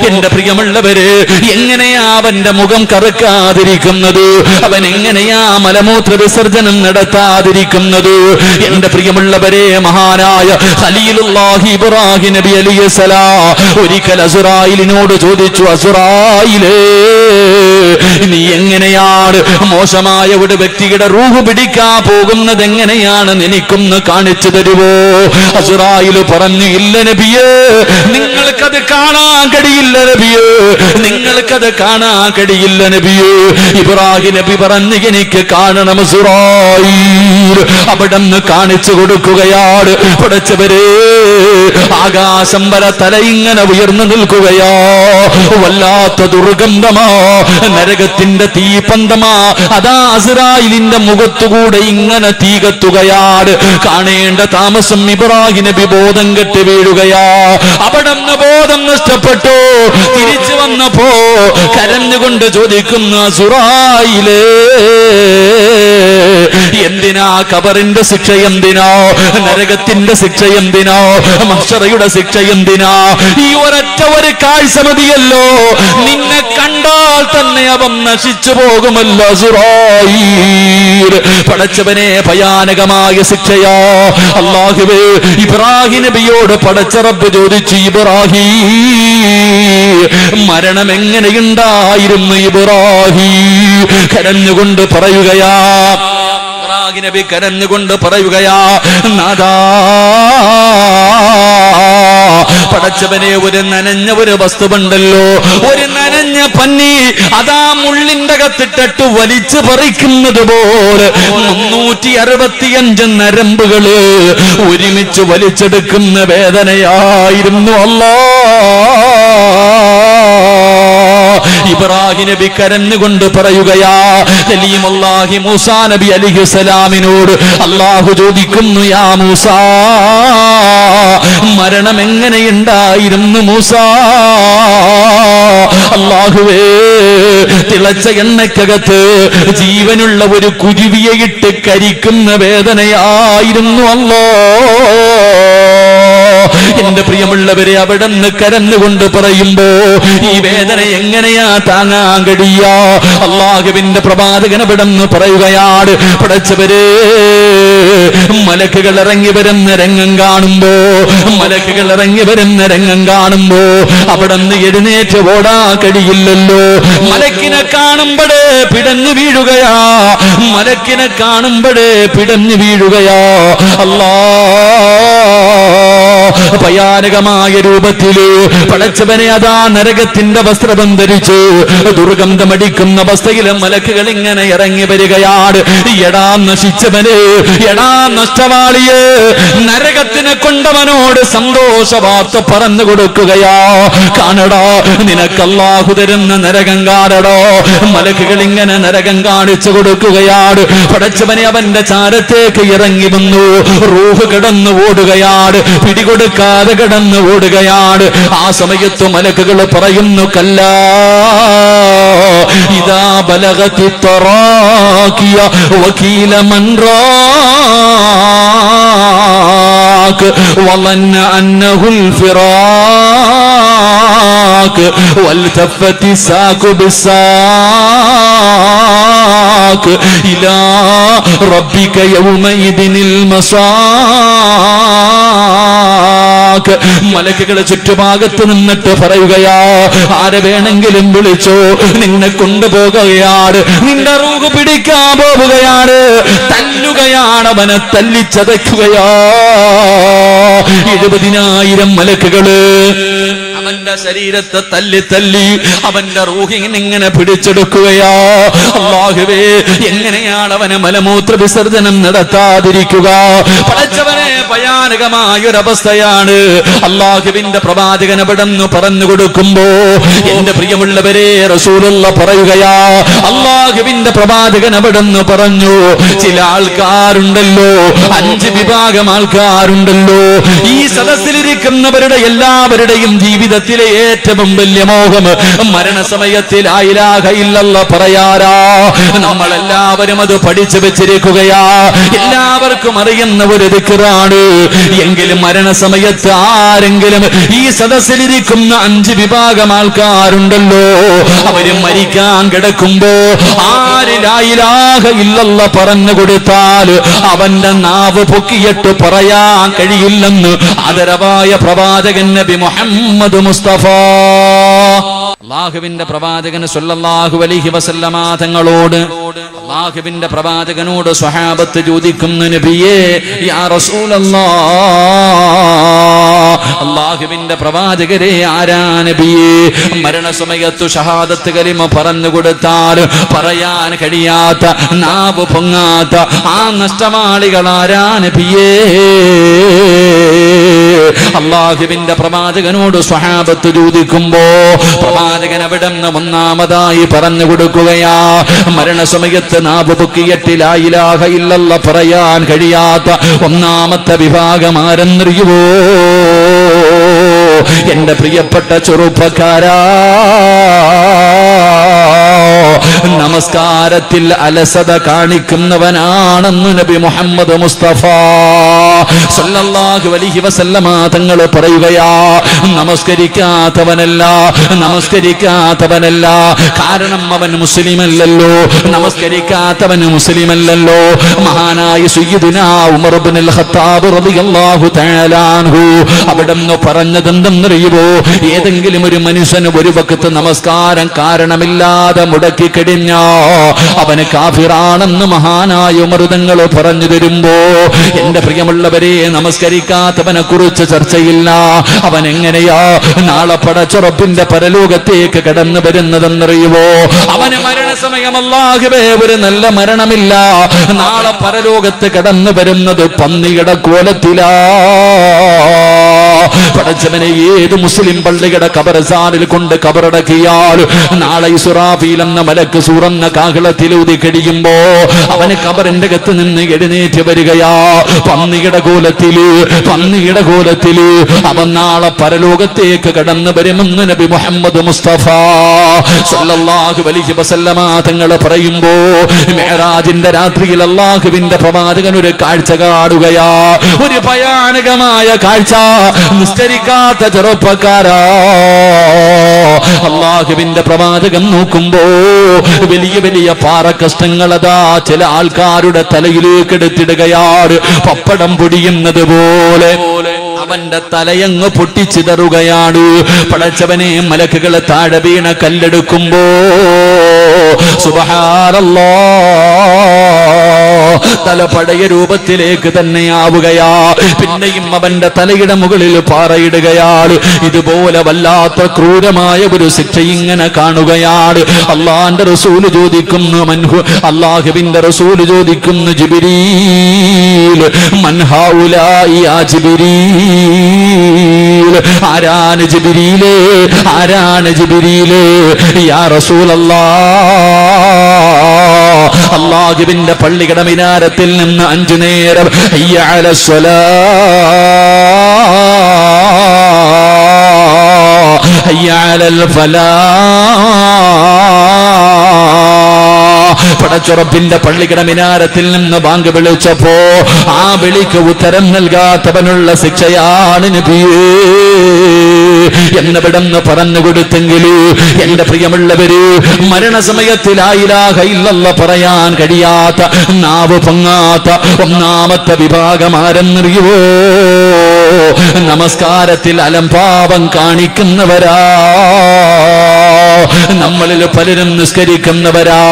എന്റെ പ്രിയമുള്ളവര്, എങ്ങനെയാ അവന്റെ മുഖം കറുക്കാതിരിക്കുന്നത്? അവൻ എങ്ങനെയാ മലമൂത്ര വിസർജനം നടത്താതിരിക്കുന്നത്? എന്റെ പ്രിയമുള്ളവരെ, മഹാനായ ഖലീലുല്ലാഹി ഇബ്രാഹിം നബി അലൈഹിസ്സലാം ഒരിക്കൽ അസ്റായിലിനോട് ചോദിച്ചു, അസ്റായിലേ, നീ എങ്ങനെയാണ് മോശമായ ഒരു വ്യക്തിയുടെ റൂഹ് പിടിക്കാൻ പോകുന്നത് എങ്ങനെയാണ് എനിക്കൊന്ന് കാണിച്ചു തരുവോ? അസ്റായിൽ പറഞ്ഞു, ഇല്ല നബിയേ, നിങ്ങൾക്കത് കാണാൻ കഴിയില്ല നബിയേ, നിങ്ങൾക്കത് കാണാൻ കഴിയില്ല നബിയേ. ഇബ്രാഹിം നബി പറഞ്ഞു, എനിക്ക് കാണണം അസ്റായിൽ. അവിടെന്ന് കാണിച്ചു കൊടുക്കുകയാണ്. പടച്ചവരെ, ആകാശം വരെ തല ഇങ്ങനെ ഉയർന്നു നിൽക്കുകയാ. വല്ലാത്ത ദുർഗന്ധമാ, നരകത്തിന്റെ തീപന്തമാ. അതാ അസ്റായിലിന്റെ മുഖത്തുകൂടെ ഇങ്ങനെ തീ കത്തുകയാണ്. കാണേണ്ട താമസം ഇബ്രാഹിം നബി ബോധം കെട്ട് വീഴുകയാ. അവിടെന്ന് ബോധം നഷ്ടപ്പെട്ടു. തിരിച്ചു വന്നപ്പോ കരഞ്ഞുകൊണ്ട് ചോദിക്കുന്ന, അസ്റായിലേ, എന്തിനാ ഖബറിന്റെ ശിക്ഷ? എന്തിനാ നരകത്തിന്റെ ശിക്ഷ? എന്തിനാ മഹ്ശറയുടെ ശിക്ഷ? എന്തിനാ? ഈ ഒരൊറ്റ ഒരു കാഴ്ച മതിയല്ലോ. നിന്നെ കണ്ടാൽ തന്നെ അവൻ നശിച്ചു പോകുമല്ലോ അസ്റായീൽ. പടച്ചവനെ, ഭയാനകമായ ശിക്ഷയാ. അല്ലാഹുവേ, ഇബ്രാഹിം നബിയോട് പടച്ച റബ്ബ് ചോദിച്ചു, ഇബ്രാഹിം, മരണം എങ്ങനെയുണ്ടായിരുന്നു? ഇബ്രാഹിം കരഞ്ഞുകൊണ്ട് പറയുകയാ, ഇബ്രാഹിം നബി കരഞ്ഞുകൊണ്ട് പറയുകയാ, നാദാ, പടച്ചവനെ, ഒരു നനഞ്ഞ ഒരു വസ്തുവുണ്ടല്ലോ, ഒരു നനഞ്ഞ പന്നി, അതാ മുള്ളിന്റെ അകത്തിട്ടിട്ട് വലിച്ചു പറിക്കുന്നത് പോലെ 365 നരമ്പുകള് ഒരുമിച്ച് വലിച്ചെടുക്കുന്ന വേദനയായിരുന്നു. ഇബ്രാഹിം നബി കരഞ്ഞുകൊണ്ട് പറയുകയാ, കലീമുല്ലാഹി മൂസാ നബി അലൈഹിസ്സലാമിനോട് അല്ലാഹു ചോദിക്കുന്നു, യാ മൂസാ, മരണം എങ്ങനെയുണ്ടായിരുന്നു മൂസാ? അല്ലാഹുവേ, തിളച്ച എണ്ണക്കകത്ത് ജീവനുള്ള ഒരു കുരുവിയെ ഇട്ട് കരിക്കുന്ന വേദനയായിരുന്നു അല്ലാ. എന്റെ പ്രിയമുള്ളവരെ, അവിടെന്ന് കരഞ്ഞുകൊണ്ട് പറയുമ്പോ ഈ വേദന എങ്ങനെയാ താങ്ങാൻ കഴിയാ? അല്ലാഹുവിന്റെ പ്രവാചകൻ അവിടെന്ന് പറയുകയാണ്, പടച്ചവരെ, മലക്കുകൾ ഇറങ്ങി വരുന്ന രംഗം കാണുമ്പോ, മലക്കുകൾ ഇറങ്ങി വരുന്ന രംഗം കാണുമ്പോ അവിടെന്ന് എഴുന്നേറ്റ് ഓടാ കഴിയില്ലല്ലോ. മലക്കിനെ കാണുമ്പോഴേ പിടഞ്ഞു വീഴുകയാ, മലക്കിനെ കാണുമ്പോഴേ പിടഞ്ഞു വീഴുകയാ. അല്ലാ, ഭയാനകമായ രൂപത്തില് പടച്ചവനെ അതാ നരകത്തിന്റെ വസ്ത്രം ധരിച്ചു ദുർഗന്ധമടിക്കുന്ന അവസ്ഥയിലെ മലക്കുകൾ ഇങ്ങനെ ഇറങ്ങി വരികയാണ്. എടാ നശിച്ചവന്, എടാ നഷ്ടവാളിയെ, നരകത്തിനെ കൊണ്ടവനോട് സന്തോഷ വാർത്ത പറഞ്ഞു കൊടുക്കുകയാ. കാണടാ, നിനക്ക് അല്ലാഹു തരുന്ന നരകം കാണടോ. മലക്കുകൾ ഇങ്ങനെ നരകം കാണിച്ചു കൊടുക്കുകയാണ്. പടച്ചവനെ അവന്റെ ചാരത്തേക്ക് ഇറങ്ങി വന്നു. റൂഹ് കിടന്നു ഓടുകയാണ്, പിടികൊടുക്കാതെ കിടന്നു ഓടുകയാണ്. ആ സമയത്ത് മലക്കുകൾ പറയുന്നു, കല്ലാ ഇദാ ബലഗതി തറാഖിയ വകീല മൻ റാഖ് വളന്ന അന്നഹുൽ ഫിറാഖ് വൽതഫത്തി സാഖു ബിസാഖ് ഇലാ റബ്ബിക യൗമഇദിനിൽ മസാഖ്. മലക്കുകളെ ചുറ്റുഭാഗത്ത് നിന്നിട്ട് പറയുകയാ, ആരെ വേണമെങ്കിലും വിളിച്ചോ, നിന്നെ കൊണ്ടുപോകുകയാണ്, നിന്റെ റൂഹ് പിടിക്കാൻ പോവുകയാണ്, തല്ലുകയാണ്, അവനെ തല്ലിച്ചതയ്ക്കുകയാ. 70,000 മലക്കുകള് അവന്റെ ശരീരത്തെ തല്ലി തല്ലി അവന്റെ റൂഹിങ്ങനെ പിടിച്ചെടുക്കുകയാ. അല്ലാഹുവേ, എങ്ങനെയാണ് അവനെ മലമൂത്ര വിസർജനം നടത്താതിരിക്കുക? പടച്ചവനെ, ഭയാനകമായൊരവസ്ഥയാണ്. അല്ലാഹുവിന്റെ പ്രവാചകൻ അവിടെന്ന് പറഞ്ഞു കൊടുക്കുമ്പോ എന്റെ പ്രിയമുള്ളവരെ, റസൂലുള്ള പറയുകയാ, അല്ലാഹുവിന്റെ പ്രവാചകൻ അവിടെന്ന് പറഞ്ഞു, ചില ആൾക്കാരുണ്ടല്ലോ, 5 വിഭാഗം ആൾക്കാരുണ്ടല്ലോ, ഈ സദസ്സിലിരിക്കുന്നവരുടെ എല്ലാവരുടെയും ജീവിത ജീവിതത്തിലെ ഏറ്റവും വലിയ മോഹം മരണസമയത്തിൽ ലാ ഇലാഹ ഇല്ലല്ലാഹ് പറയാറാ. നമ്മളെല്ലാവരും അത് പഠിച്ചു വെച്ചിരിക്കുകയാ, എല്ലാവർക്കും അറിയുന്ന ഒരു ദിക്റാണ്. എങ്കിലും മരണസമയത്ത് ആരെങ്കിലും ഈ സദസ്സിലിരിക്കുന്ന 5 വിഭാഗം ആൾക്കാരുണ്ടല്ലോ, അവര് മരിക്കാൻ കിടക്കുമ്പോ ആര് ലാ ഇലാഹ ഇല്ലല്ലാഹ് പറഞ്ഞു കൊടുത്താൽ അവന്റെ നാവ് പൊക്കിയിട്ട് പറയാൻ കഴിയില്ലെന്ന് ആദരവായ പ്രവാചകൻ നബി മുഹമ്മദ് മുസ്തഫ. അല്ലാഹുവിന്റെ പ്രവാചകൻ സ്വല്ലല്ലാഹു അലൈഹി വസല്ലമ തങ്ങളോട്, അല്ലാഹുവിന്റെ പ്രവാചകനോട് സ്വഹാബത്ത് ചോദിക്കുന്നു, നബിയേ യാ റസൂലല്ലാഹ്, അല്ലാഹുവിന്റെ പ്രവാചകരെ ആരാ നബിയേ, മരണസമയത്തു ഷഹാദത്ത് കലിമ പറഞ്ഞു കൊടുത്താൽ പറയാൻ കഴിയാത്ത, നാവ് പൊങ്ങാത്ത ആ നഷ്ടമാളികൾ ആരാ നബിയേ? അല്ലാഹുവിന്റെ പ്രവാചകനോട് സ്വഹാബത്ത് ചോദിക്കുമ്പോ പ്രവാചകൻ അവിടുന്ന് ഒന്നാമതായി പറഞ്ഞു കൊടുക്കുകയാ, മരണസമയത്ത് നാവ് പൊക്കിയിട്ട് ലാ ഇലാഹ ഇല്ലല്ലാഹ് പറയാൻ കഴിയാത്ത ഒന്നാമത്തെ വിഭാഗം ആരെന്നറിയുവോ? എന്റെ പ്രിയപ്പെട്ട ചെറുപ്പക്കാരാ, നമസ്കാരത്തിൽ അലസത കാണിക്കുന്നവനാണെന്ന് നബി മുഹമ്മദ് മുസ്തഫ സല്ലല്ലാഹു അലൈഹി വസല്ലമ തങ്ങൾ പറയുകയാ. നമസ്കരിക്കാത്തവനല്ല, കാരണം അവൻ മുസ്ലിമല്ലല്ലോ. നമസ്കരിക്കാത്തവൻ മുസ്ലിമല്ലല്ലോ. മഹാനായ സയ്യിദുനാ ഉമർ ഇബ്നുൽ ഖത്താബ് റളിയല്ലാഹു തആല അൻഹു അവിടുന്ന് പറഞ്ഞതെന്തെന്നറിയുമോ? ഏതെങ്കിലും ഒരു മനുഷ്യന് ഒരു വഖത്ത് നമസ്കാരം കാരണമില്ലാതെ മുടക്കി കഴിഞ്ഞാ അവന് കാഫിറാണെന്ന് മഹാനായ ഉമർ തങ്ങൾ പറഞ്ഞു തരുമ്പോ, എന്റെ പ്രിയമുള്ളവരെ, നമസ്കരിക്കാത്തവനെ കുറിച്ച് ചർച്ചയില്ല. അവൻ എങ്ങനെയാ നാളെ പടച്ചുറപ്പിന്റെ പരലോകത്തേക്ക് കടന്നു വരുന്നതെന്നറിയുമോ? അവന് മരണസമയം അല്ലാഹുവേ ഒരു നല്ല മരണമില്ല. നാളെ പരലോകത്ത് കടന്നു വരുന്നത് പന്നിയുടെ കോലത്തിലാ. പടച്ചവനെ, ഏത് മുസ്ലിം പള്ളിയുടെ ഖബർസ്ഥാനിൽ കൊണ്ട് ഖബറടക്കിയാൽ നാളെ ഇസ്രാഫീൽ എന്ന മലക്ക് സൂറന്ന കാഹളത്തിലൂതി കഴിയുമ്പോ അവന് ഖബറിന്റെ അകത്ത് നിന്ന് എഴുന്നേറ്റ് വരികയാ. പന്നിയുടെ കോലത്തില് അവൻ നാളെ പരലോകത്തേക്ക് കടന്നു വരുമെന്ന് നബി മുഹമ്മദ് മുസ്തഫ സല്ലല്ലാഹു അലൈഹി വസല്ലമ തങ്ങൾ പറയുമ്പോ, മിഅ്റാജിന്റെ രാത്രിയിൽ അല്ലാഹുവിന്റെ പ്രവാചകൻ ഒരു കാഴ്ച കാണുകയാ. ഒരു ഭയാനകമായ കാഴ്ച. നിസ്കരിക്കാത്ത ചെറുപ്പക്കാരാ, അല്ലാഹുവിന്റെ പ്രവാചകൻ നോക്കുമ്പോ വലിയ വലിയ പാറക്കഷ്ണങ്ങളതാ ചില ആൾക്കാരുടെ തലയിലേക്ക് എടുത്തിടുകയാണ്. പപ്പടം പൊടിയുന്നത് പോലെ അവന്റെ തലയങ്ങ് പൊട്ടിച്ചിതറുകയാണ്. പടച്ചവനെ, മലക്കുകൾ താഴെ വീണ കല്ലെടുക്കുമ്പോ സുബ്ഹാനല്ലാഹ് തല പഴയ രൂപത്തിലേക്ക് തന്നെയാവുകയാ. പിന്നെയും അവന്റെ തലയുടെ മുകളിൽ പാറയിടുകയാണ്. ഇതുപോലെ വല്ലാത്ത ക്രൂരമായ ഒരു ശിക്ഷ ഇങ്ങനെ കാണുകയാണ്. അല്ലാഹുവിന്റെ റസൂൽ ചോദിക്കുന്നു, അല്ലാഹുവിന്റെ റസൂൽ ചോദിക്കുന്നു, ജിബ്രീൽ മൻ ഹൗലാഇ യാ ജിബ്രീൽ, ആരാണ് ജിബ്രീലേ, ആരാണ് ജിബ്രീലേ? യാ റസൂലല്ലാഹ്, അല്ലാഹുവിന്റെ പള്ളിയുടെ മിനാരത്തിൽ നിന്ന് 5 നേരം ഹയ്യ അലസ്സലാഹ് ഹയ്യ അലൽ ഫലാഹ്, പടച്ചുറപ്പിന്റെ പള്ളിയുടെ മിനാരത്തിൽ നിന്ന് ബാങ്ക് വിളിച്ചപ്പോ ആ വിളിക്ക് ഉത്തരം നൽകാത്തവനുള്ള ശിക്ഷയാണ് നബിയേ എന്നിവിടെന്ന് പറഞ്ഞു കൊടുത്തെങ്കിൽ, എന്റെ പ്രിയമുള്ളവര്, മരണസമയത്തിൽ ലാ ഇലാഹ ഇല്ലല്ലാഹ് പറയാൻ കഴിയാത്ത, നാവ് പൊങ്ങാത്ത ഒന്നാമത്തെ വിഭാഗം ആരെന്നറിയുവോ? നമസ്കാരത്തിൽ അലംഭാവം കാണിക്കുന്നവരാ. നമ്മളിൽ പലരും നിസ്കരിക്കുന്നവരോ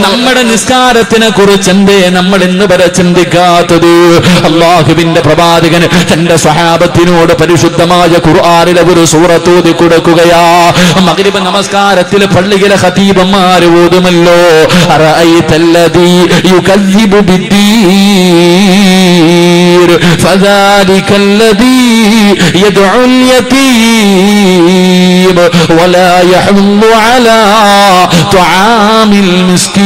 നമ്മുടെ നിസ്കാരത്തിനെ കുറിച്ച് എന്തേ നമ്മൾ ഇന്ന് വരെ ചിന്തിക്കാത്തത്? അല്ലാഹുവിന്റെ പ്രവാചകൻ തന്റെ സ്വഹാബത്തിനോട് പരിശുദ്ധമായ ഖുർആനിലെ ഒരു സൂറത്ത് ഓതി കൊടുക്കുകയാ. മഗ്രിബ് നമസ്കാരത്തിൽ പള്ളിയിലെ ഖതീബന്മാർ ഓതുമല്ലോ, അറഅയ്തല്ലദീ യുകദ്ദിബു ബിദ്ദീൻ ഫദാലികല്ലദീ യദ്ഉൽ യതീം വലാ യഹ്ദു അലാ തുആമിൽ മിസ്കീൻ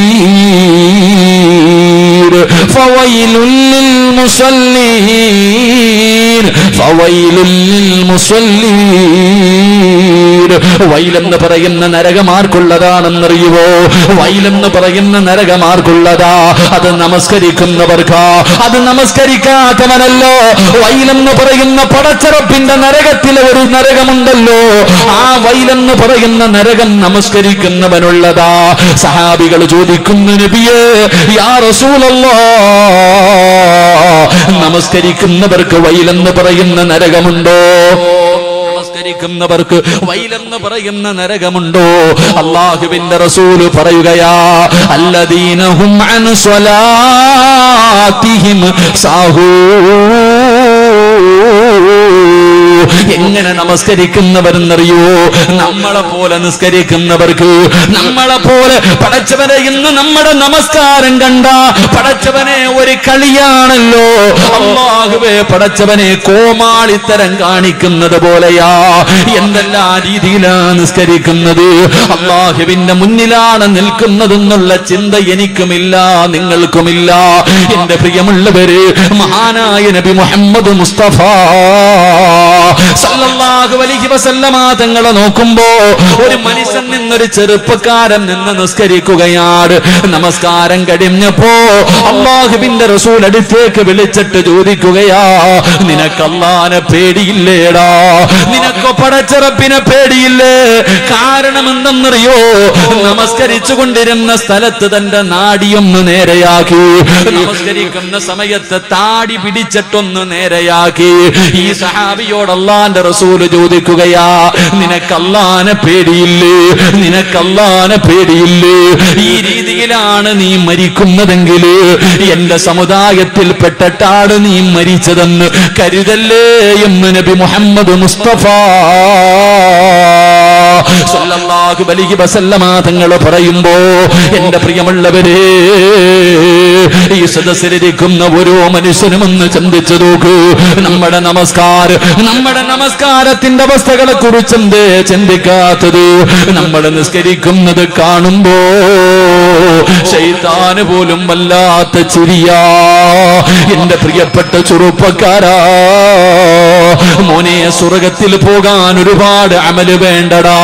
ഫവൈലുൽ ലിൽ മുസല്ലീൻ ഫവൈലുൽ ലിൽ മുസല്ലീൻ. വൈലെന്ന് പറയുന്ന നരകമാർക്കുള്ളതാണെന്നറിയുവോ? വൈലെന്ന് പറയുന്ന നരകമാർക്കുള്ളതാ. അത് നമസ്കരിക്കുന്നവർക്കാ. അത് നമസ്കരിക്കാത്തവനല്ലോ. വൈലെന്ന് പറയുന്ന പടച്ചറപ്പിന്റെ നരകത്തിലെ ഒരു നരകമുണ്ടല്ലോ, ആ വൈലെന്ന് പറയുന്ന നരകം നമസ്കരിക്കുന്നവനുള്ളതാ. സഹാബികൾ ചോദിക്കുന്നു, നബിയേ യാ റസൂലല്ലാഹ്, നമസ്കരിക്കുന്നവർക്ക് വൈലെന്ന് പറയുന്ന നരകമുണ്ടോ? നമസ്കരിക്കുന്നവർക്ക് വൈലെന്ന് പറയുന്ന നരകമുണ്ടോ? അല്ലാഹുവിന്റെ റസൂൽ പറയുകയാ, അല്ലദീനഹും അൻ സ്വലാത്തിഹിം സാഹൂൻ. എങ്ങനെ നമസ്കരിക്കുന്നവരെന്നറിയോ? നമ്മളെ പോലെ നിസ്കരിക്കുന്നവർക്ക്, നമ്മളെ പോലെ പടച്ചവനെ ഇന്ന് നമ്മുടെ നമസ്കാരം കണ്ട പടച്ചവനെ ഒരു കളിയാണല്ലോ. അല്ലാഹുവേ, പടച്ചവനെ കോമാളിത്തരം കാണിക്കുന്നത് പോലെയാ. എന്തെല്ലാം രീതിയിലാണ് നിസ്കരിക്കുന്നത്. അല്ലാഹുവിന്റെ മുന്നിലാണ് നിൽക്കുന്നതെന്നുള്ള ചിന്ത എനിക്കുമില്ല, നിങ്ങൾക്കുമില്ല. എന്റെ പ്രിയമുള്ളവര്, മഹാനായ നബി മുഹമ്മദ് മുസ്തഫ സല്ലല്ലാഹു അലൈഹി വസല്ലമ തങ്ങളെ നോക്കുമ്പോ ഒരു മനുഷ്യൻ നിന്നൊരു ചെറുപ്പക്കാരൻ നിന്ന് നിസ്കരിക്കുകയാണ്. നമസ്കാരം കഴിഞ്ഞപ്പോ അല്ലാഹുവിന്റെ റസൂൽ അടുത്തേക്ക് വിളിച്ചിട്ട് ചോദിക്കുകയാ, നിനക്ക് അല്ലാഹുവിനെ പേടിയില്ലേടാ? നിനക്ക് പടച്ചറപ്പിനെ പേടിയില്ലേ? കാരണം എന്തെന്നറിയോ? നമസ്കരിച്ചു കൊണ്ടിരുന്ന സ്ഥലത്ത് തന്റെ നാടിയൊന്ന് നേരെയാക്കി, നമസ്കരിക്കുന്ന സമയത്ത് താടി പിടിച്ചിട്ടൊന്ന് നേരെയാക്കി. ഈ സഹാബിയോട് അല്ലാഹുവിന്റെ റസൂൽ ചോദിക്കുകയാ, നിനക്ക് അല്ലാഹുവിനെ പേടിയില്ലേ? നിനക്ക് അല്ലാഹുവിനെ പേടിയില്ലേ? ഈ രീതിയിലാണ് നീ മരിക്കുന്നതെങ്കിൽ എന്റെ സമുദായത്തിൽ പെട്ടിട്ടാണ് നീ മരിച്ചതെന്ന് കരുതല്ലേ എന്ന് നബി മുഹമ്മദ് മുസ്തഫ സല്ലല്ലാഹു അലൈഹി വസല്ലമ തങ്ങൾ പറയുമ്പോ, എന്റെ പ്രിയമുള്ളവരെ, ഈ സദസ്സിലിരിക്കുന്ന ഓരോ മനുഷ്യനും ഒന്ന് ചിന്തിച്ചു നോക്കൂ. നമ്മുടെ നമസ്കാരത്തിന്റെ അവസ്ഥകളെ കുറിച്ച് എന്തേ ചിന്തിക്കാത്തത്? നമ്മൾ നിസ്കരിക്കുന്നത് കാണുമ്പോ ശൈത്താന് പോലും വല്ലാത്ത ചിരിയാ. എന്റെ പ്രിയപ്പെട്ട ചെറുപ്പക്കാരാ, മോനെ, സ്വർഗത്തിൽ പോകാൻ ഒരുപാട് അമല് വേണ്ടടാ.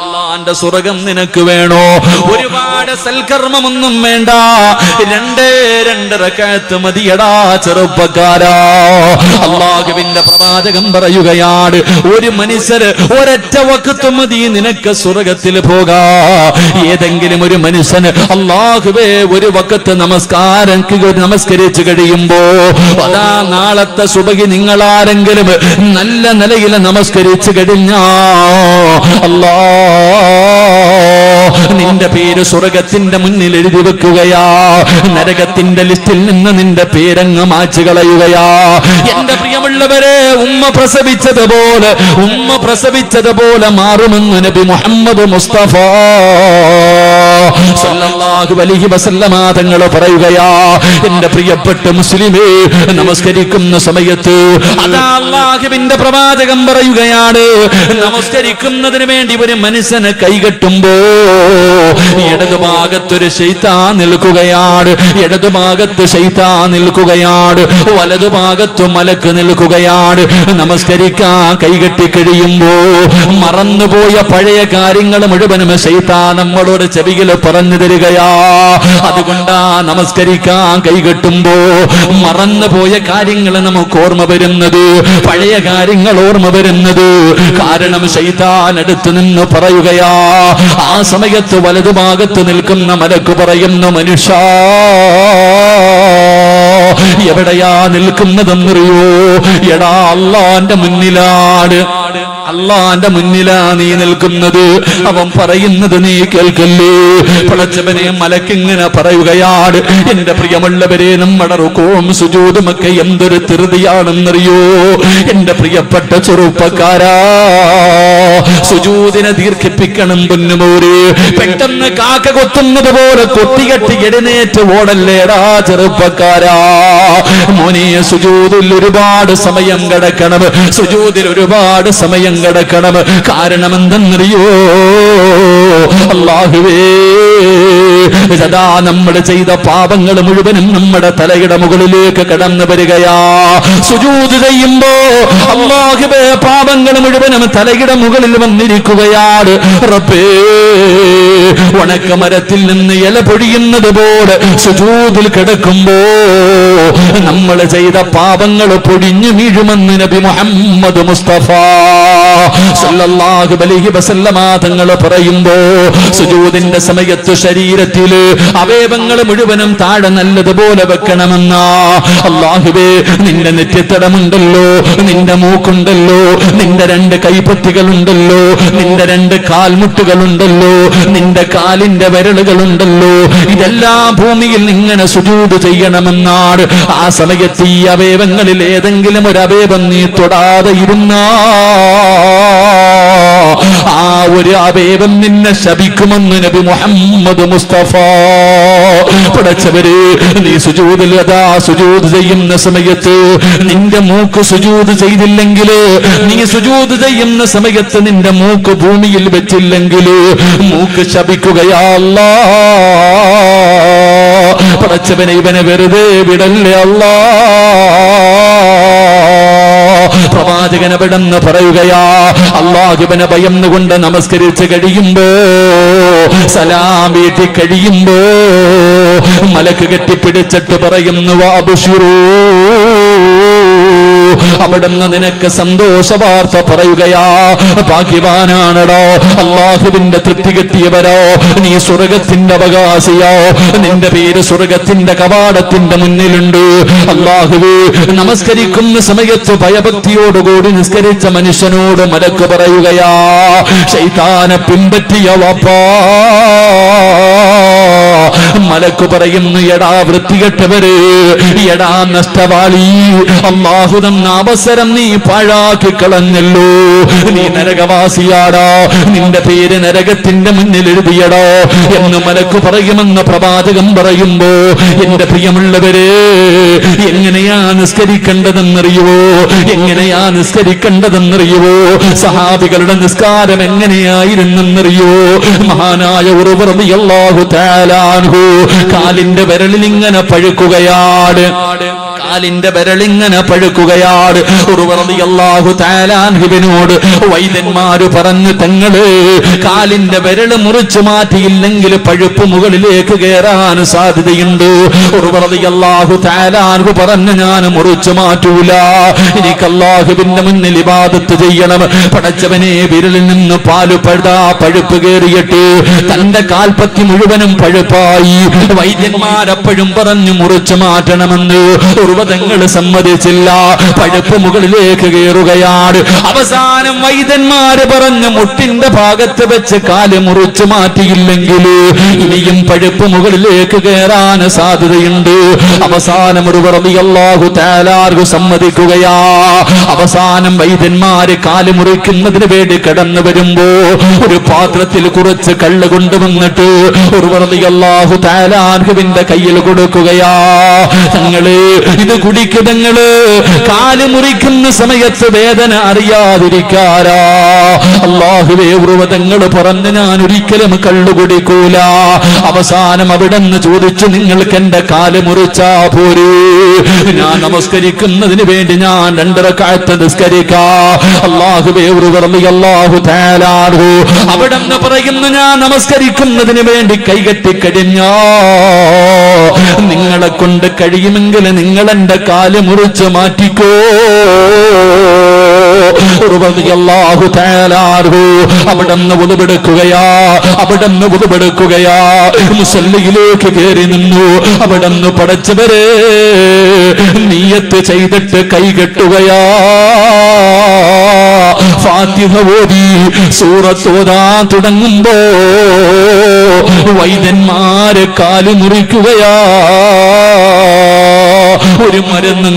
അല്ലാഹുവിന്റെ സ്വർഗം നിനക്ക് വേണോ? ഒരുപാട് സൽക്കർമ്മമൊന്നും വേണ്ട. രണ്ട് റക്അത്ത് മതിയടാ ചെറുപ്പക്കാരാ. അല്ലാഹുവിന്റെ പ്രവാചകൻ പറയുകയാണ്, ഒരു മനുഷ്യര് ഒരൊറ്റ വഖ്ത് മതി നിനക്ക് സ്വർഗത്തിൽ പോകാ. ഏതെങ്കിലും ഒരു മനുഷ്യന് അല്ലാഹുവേ ഒരു വഖ്ത് നമസ്കരിച്ചു കഴിയുമ്പോ, അതാ നാളത്തെ സുബഹി നിങ്ങളാരെങ്കിലും നല്ല നിലയിൽ നമസ്കരിച്ചു കഴിഞ്ഞാ നിന്റെ പേര് സ്വർഗത്തിന്റെ മുന്നിൽ എഴുതി വെക്കുകയാ. നരകത്തിന്റെ ലിസ്റ്റിൽ നിന്ന് നിന്റെ പേരങ്ങ് മാച്ചു കളയുകയാ. എന്റെ പ്രിയമുള്ളവരെ, ഉമ്മ പ്രസവിച്ചതുപോലെ മാറുമെന്ന് നബി മുഹമ്മദ് മുസ്തഫ സല്ലല്ലാഹു അലൈഹി വസല്ലമ തങ്ങൾ പറയുകയാ. എന്റെ പ്രിയപ്പെട്ട മുസ്ലിമേ, നമസ്കരിക്കുന്ന സമയത്ത് അതാ അല്ലാഹുവിന്റെ പ്രവാചകൻ പറയുകയാണ്, നമസ്കരിക്കുന്നതിന് വേണ്ടി ഒരു മനുഷ്യനെ കൈകെട്ടുമ്പോ ഇടതുഭാഗത്തൊരു ശൈത്താൻ നിൽക്കുകയാണ്, ഇടതുഭാഗത്ത് ശൈത്താൻ നിൽക്കുകയാണ്, വലതുഭാഗത്ത് മലക്ക് നിൽക്കുകയാണ്. നമസ്കരിക്കാൻ കൈകെട്ടി കഴിയുമ്പോ മറന്നുപോയ പഴയ കാര്യങ്ങൾ മുഴുവനും ശൈത്താൻ നമ്മളോട് ചെവിയിൽ പറഞ്ഞു തരികയാ. അതുകൊണ്ടാ നമസ്കരിക്കാൻ കൈകെട്ടുമ്പോ മറന്നുപോയ കാര്യങ്ങൾ നമുക്ക് ഓർമ്മ വരുന്നത്, പഴയ കാര്യങ്ങൾ ഓർമ്മ വരുന്നത്. കാരണം ശൈത്താൻ അടുത്ത് നിന്ന് പറയുകയാ. ആ സമയത്ത് വലതുഭാഗത്ത് നിൽക്കുന്ന മലക്ക് പറയുന്നു, മനുഷ്യ എവിടെയാ നിൽക്കുന്നതെന്നറിയോ? എടാ, അല്ലാഹുവിന്റെ മുന്നിലാണ്, അല്ലാഹുവിന്റെ മുന്നിലാ നീ നിൽക്കുന്നത്. അവൻ പറയുന്നത് നീ കേൾക്കല്ലേ? പടച്ചവനെ, മലക്കിങ്ങനെ പറയുകയാണ്. എന്റെ പ്രിയമുള്ളവരെ, നമ്മുടെ റുകൂഉം സുജൂദും ഒക്കെ എന്തൊരു ധൃതിയാണെന്നറിയോ? എന്റെ പ്രിയപ്പെട്ട ചെറുപ്പക്കാരാ, സുജൂദിനെ ദീർഘിപ്പിക്കണം പൊന്നുമോരെ. പെട്ടെന്ന് കാക്ക കൊത്തുന്നത് പോലെ കൊത്തികെട്ടി എഴുന്നേറ്റ് ഓടല്ലേടാ ചെറുപ്പക്കാരാ. മോനെ, സുജൂദിൽ ഒരുപാട് സമയം കിടക്കണം, സുജൂദിൽ ഒരുപാട് സമയം കിടക്കണം. കാരണം എന്തെന്നറിയോ? അല്ലാഹുവേ, സദാ നമ്മൾ ചെയ്ത പാപങ്ങൾ മുഴുവനും നമ്മുടെ തലയുടെ മുകളിലേക്ക് കടന്നു വരികയാ. സുജൂദ് ചെയ്യുമ്പോ അല്ലാഹുവേ പാപങ്ങൾ മുഴുവനും തലയുടെ മുകളിൽ വന്നിരിക്കുകയാണ്. റബ്ബേ, ഉണക്കമരത്തിൽ നിന്ന് ഇല പൊഴിയുന്നത് പോലെ സുജൂദിൽ കിടക്കുമ്പോ നമ്മൾ ചെയ്ത പാപങ്ങൾ പൊടിഞ്ഞു വീഴുമെന്ന് നബി മുഹമ്മദ് മുസ്തഫ സല്ലല്ലാഹു അലൈഹി വസല്ലമ തങ്ങൾ പറയുമ്പോ സുജൂദിന്റെ സമയത്ത് ശരീരത്തില് അവയവങ്ങൾ മുഴുവനും താഴെ നല്ലതുപോലെ വെക്കണമെന്നാ. അല്ലാഹുവേ, നിന്റെ നെറ്റിത്തടമുണ്ടല്ലോ, നിന്റെ മൂക്കുണ്ടല്ലോ, നിന്റെ 2 കൈപ്പത്തികളുണ്ടല്ലോ, നിന്റെ 2 കാൽമുട്ടുകളുണ്ടല്ലോ, നിന്റെ കാലിന്റെ വിരലുകളുണ്ടല്ലോ, ഇതെല്ലാം ഭൂമിയിൽ ഇങ്ങനെ സുജൂദ് ചെയ്യണമെന്നാണ്. ആ സമയത്ത് ഈ അവയവങ്ങളിൽ ഏതെങ്കിലും ഒരു അവയവം നീ തൊടാതെ ഇരുന്നാ ആ ഒരു അവയവം നിന്നെ ശപിക്കുമെന്ന് നബി മുഹമ്മദ് മുസ്തഫ. പടച്ചവര്, നീ സുജൂദിൽ അതാ സുജൂദ് ചെയ്യുന്ന സമയത്ത് നിന്റെ മൂക്ക് സുജൂദ് ചെയ്തില്ലെങ്കിൽ, നീ സുജൂദ് ചെയ്യുന്ന സമയത്ത് നിന്റെ മൂക്ക് ഭൂമിയിൽ വെച്ചില്ലെങ്കിൽ മൂക്ക് ശപിക്കുകയാ അല്ലാ. പടച്ചവനെ, ഇവനെ വെറുതെ വിടല്ലേ അല്ലാ. പ്രവാചകൻ അവിടെന്ന് പറയുകയാ, അല്ലാഹുവിനെ ഭയന്നുകൊണ്ട് നമസ്കരിച്ച് കഴിയുമ്പോ, സലാം വീട്ടി കഴിയുമ്പോ മലക്ക് കെട്ടിപ്പിടിച്ചിട്ട് പറയുന്നു, വഅബ്ശിറൂ, അവിടുന്ന് നിനക്ക് സന്തോഷ വാർത്ത പറയുകയാ. ഭാഗ്യവാനാണോ, അല്ലാഹുവിന്റെ തൃപ്തി കിട്ടിയവരോ, നീ സ്വർഗത്തിന്റെ അവകാശിയോ, നിന്റെ പേര് സ്വർഗത്തിന്റെ കവാടത്തിന്റെ മുന്നിലുണ്ട്. അല്ലാഹുവേ, നമസ്കരിക്കുന്ന സമയത്ത് ഭയഭക്തിയോടുകൂടി നിസ്കരിച്ച മനുഷ്യനോട് മലക്ക് പറയുകയാ, ശൈത്താനെ പിൻപറ്റിയ വാപ്പാ. മലക്ക് പറയുന്നു, എടാ വൃത്തികെട്ടവര്, എടാ നഷ്ടവാളി, അല്ലാഹു തന്ന അവസരം നീ പാഴാക്കി കളഞ്ഞല്ലോ. നീ നരകവാസിയാടാ, നിന്റെ പേര് നരകത്തിന്റെ മുന്നിൽ എഴുതിയടോ എന്ന് മലക്ക് പറയുമെന്ന് പ്രവാചകൻ പറയുമ്പോ, എന്റെ പ്രിയമുള്ളവരെ, എങ്ങനെയാ നിസ്കരിക്കേണ്ടതെന്നറിയുവോ? എങ്ങനെയാ നിസ്കരിക്കേണ്ടതെന്നറിയുവോ? സഹാബികളുടെ നിസ്കാരം എങ്ങനെയായിരുന്നെന്നറിയുവോ? മഹാനായ ഉർവ റളിയല്ലാഹു തആല അൻഹു കാലിന്റെ വിരലിൽ ഇങ്ങനെ പഴുക്കുകയാണ്, കാലിന്റെ വിരലിങ്ങനെ പഴുക്കുകയാണ്. ഉർവ റളിയല്ലാഹു തആല അൻഹുവിനോട് വൈദ്യന്മാര് പറഞ്ഞു, തങ്ങള് കാലിന്റെ വിരല് മുറിച്ചു മാറ്റിയില്ലെങ്കിൽ പഴുപ്പ് മുകളിലേക്ക് കയറാൻ സാധ്യതയുണ്ട്. ഉർവ റളിയല്ലാഹു തആല അൻഹു പറഞ്ഞു, ഞാൻ മുറിച്ചു മാറ്റൂല, എനിക്ക് അല്ലാഹുവിന്റെ മുന്നിൽ ഇബാദത്ത് ചെയ്യണം. പടച്ചവനെ, വിരലിൽ നിന്ന് പാല് പഴുപ്പ് കയറിയിട്ട് തന്റെ കാൽപ്പത്തി മുഴുവനും പഴുപ്പായി. വൈദ്യന്മാരെപ്പോഴും പറഞ്ഞു മുറിച്ചു മാറ്റണമെന്ന്. ഉർവതങ്ങൾ സമ്മതിച്ചില്ല, പഴുപ്പ് മുകളിലേക്ക് കയറുകയാണ്. അവസാനം വൈദ്യന്മാര് പറഞ്ഞു, മുട്ടിന്റെ ഭാഗത്ത് വെച്ച് കാല് മുറിച്ചു മാറ്റിയില്ലെങ്കിൽ ഇനിയും പഴുപ്പ് മുകളിലേക്ക് കയറാൻ സാധ്യതയുണ്ട്. അവസാനം ഉർവ റളിയല്ലാഹു തആല അൻഹു സമ്മതിക്കുകയാ. അവസാനം വൈദ്യന്മാര് കാല് മുറിക്കുന്നതിന് വേണ്ടി കടന്നു വരുമ്പോ ഒരു പാത്രത്തിൽ കുറച്ച് കള്ള് കൊണ്ടുവന്നിട്ട് ഉർവ റളിയല്ലാഹു തആല അൻഹുവിന്റെ കയ്യിൽ കൊടുക്കുകയാ. തങ്ങള് ഇത് കുടിക്കുതങ്ങള്, കാല് മുറിക്കുന്ന സമയത്ത് വേദന അറിയാതിരിക്കാരാ. അല്ലാഹുവേ, ഉർവതങ്ങള് പറഞ്ഞു, ഞാൻ ഒരിക്കലും കള്ളു കുടിക്കൂല. അവസാനം അവിടെന്ന് ചോദിച്ചു, നിങ്ങൾക്ക് എന്റെ കാല് മുറിച്ചാ പോരേ? ഞാൻ നമസ്കരിക്കുന്നതിന് വേണ്ടി ഞാൻ 2 റക്അത്ത് നിസ്കരിക്കാ. അല്ലാഹുവേ, ഉർവ റളിയല്ലാഹു തആല അൻഹു അവിടെന്ന് പറയുന്നു, ഞാൻ നമസ്കരിക്കുന്നതിന് വേണ്ടി കൈകെട്ടിക്കഴിഞ്ഞോ, നിങ്ങളെ കൊണ്ട് കഴിയുമെങ്കിൽ നിങ്ങൾ എന്റെ കാല് മുറിച്ച് മാറ്റിക്കോ. അവിടെന്ന് ഉളുവെടുക്കുകയാ, മുസല്ലിയിലേക്ക് കയറി നിന്നു. അവിടെന്ന് പടച്ചവരെ നിയ്യത്ത് ചെയ്തിട്ട് കൈകെട്ടുകയാ. ഫാത്തിഹ ഓതി സൂറത്ത് ഓതാൻ തുടങ്ങുമ്പോ വൈദ്യന്മാര് കാല് മുറിക്കുകയാ. ഒരു മരുന്നും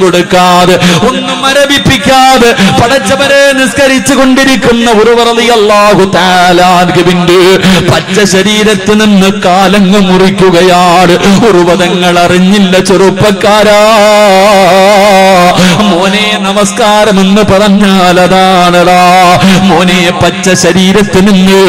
കൊടുക്കാതെ ഒന്നും മരവിപ്പിക്കാതെ പടച്ചവരെ നിസ്കരിച്ചു കൊണ്ടിരിക്കുന്ന ഉർവ റളിയല്ലാഹു തആല അൻഹുവിന്റെ പച്ച ശരീരത്തിൽ നിന്ന് കാലങ്ങ് മുറിക്കുകയാണ്. ഉർവതങ്ങൾ അറിഞ്ഞില്ല ചെറുപ്പക്കാരാ. മോനെ നമസ്കാരം എന്ന് പറഞ്ഞാൽ അതാണടാ. മോനെ പച്ച ശരീരത്തിൽ നിന്ന്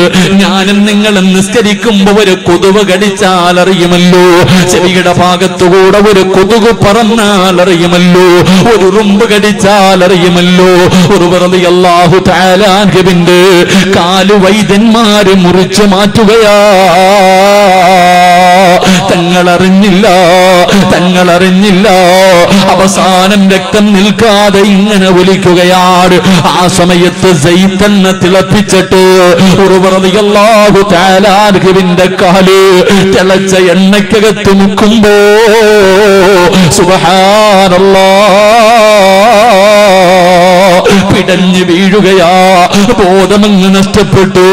ഞാനും നിങ്ങളും നിസ്കരിക്കുമ്പോ ഒരു കൊതുക് കടിച്ചാൽ അറിയുമല്ലോ, ചെവിയുടെ ഭാഗത്തുകൂടെ ഒരു കൊതുക് പറന്നാൽ അറിയുമല്ലോ, ഒരു ഉറുമ്പ് കടിച്ചാൽ അറിയുമല്ലോ. ഉർവ റളിയല്ലാഹു തആല അൻഹുവിന്റെ കാല് വൈദ്യന്മാര് മുറിച്ചു മാറ്റുകയാ. തങ്ങളറിഞ്ഞില്ല. അവസാനം രക്തം നിൽക്കാതെ ഇങ്ങനെ ഒലിക്കുകയാണ്. ആ സമയത്ത് സൈത്തന്നെ തിളപ്പിച്ചിട്ട് ഉർവ റളിയല്ലാഹു തആല അൻഹുവിന്റെ കാല് തിളച്ച എണ്ണയ്ക്കകത്ത് മുക്കുമ്പോ സുബ്ഹാനല്ലാഹ് പിടഞ്ഞു വീഴുകയാ. ബോധമങ്ങ് നഷ്ടപ്പെട്ടു.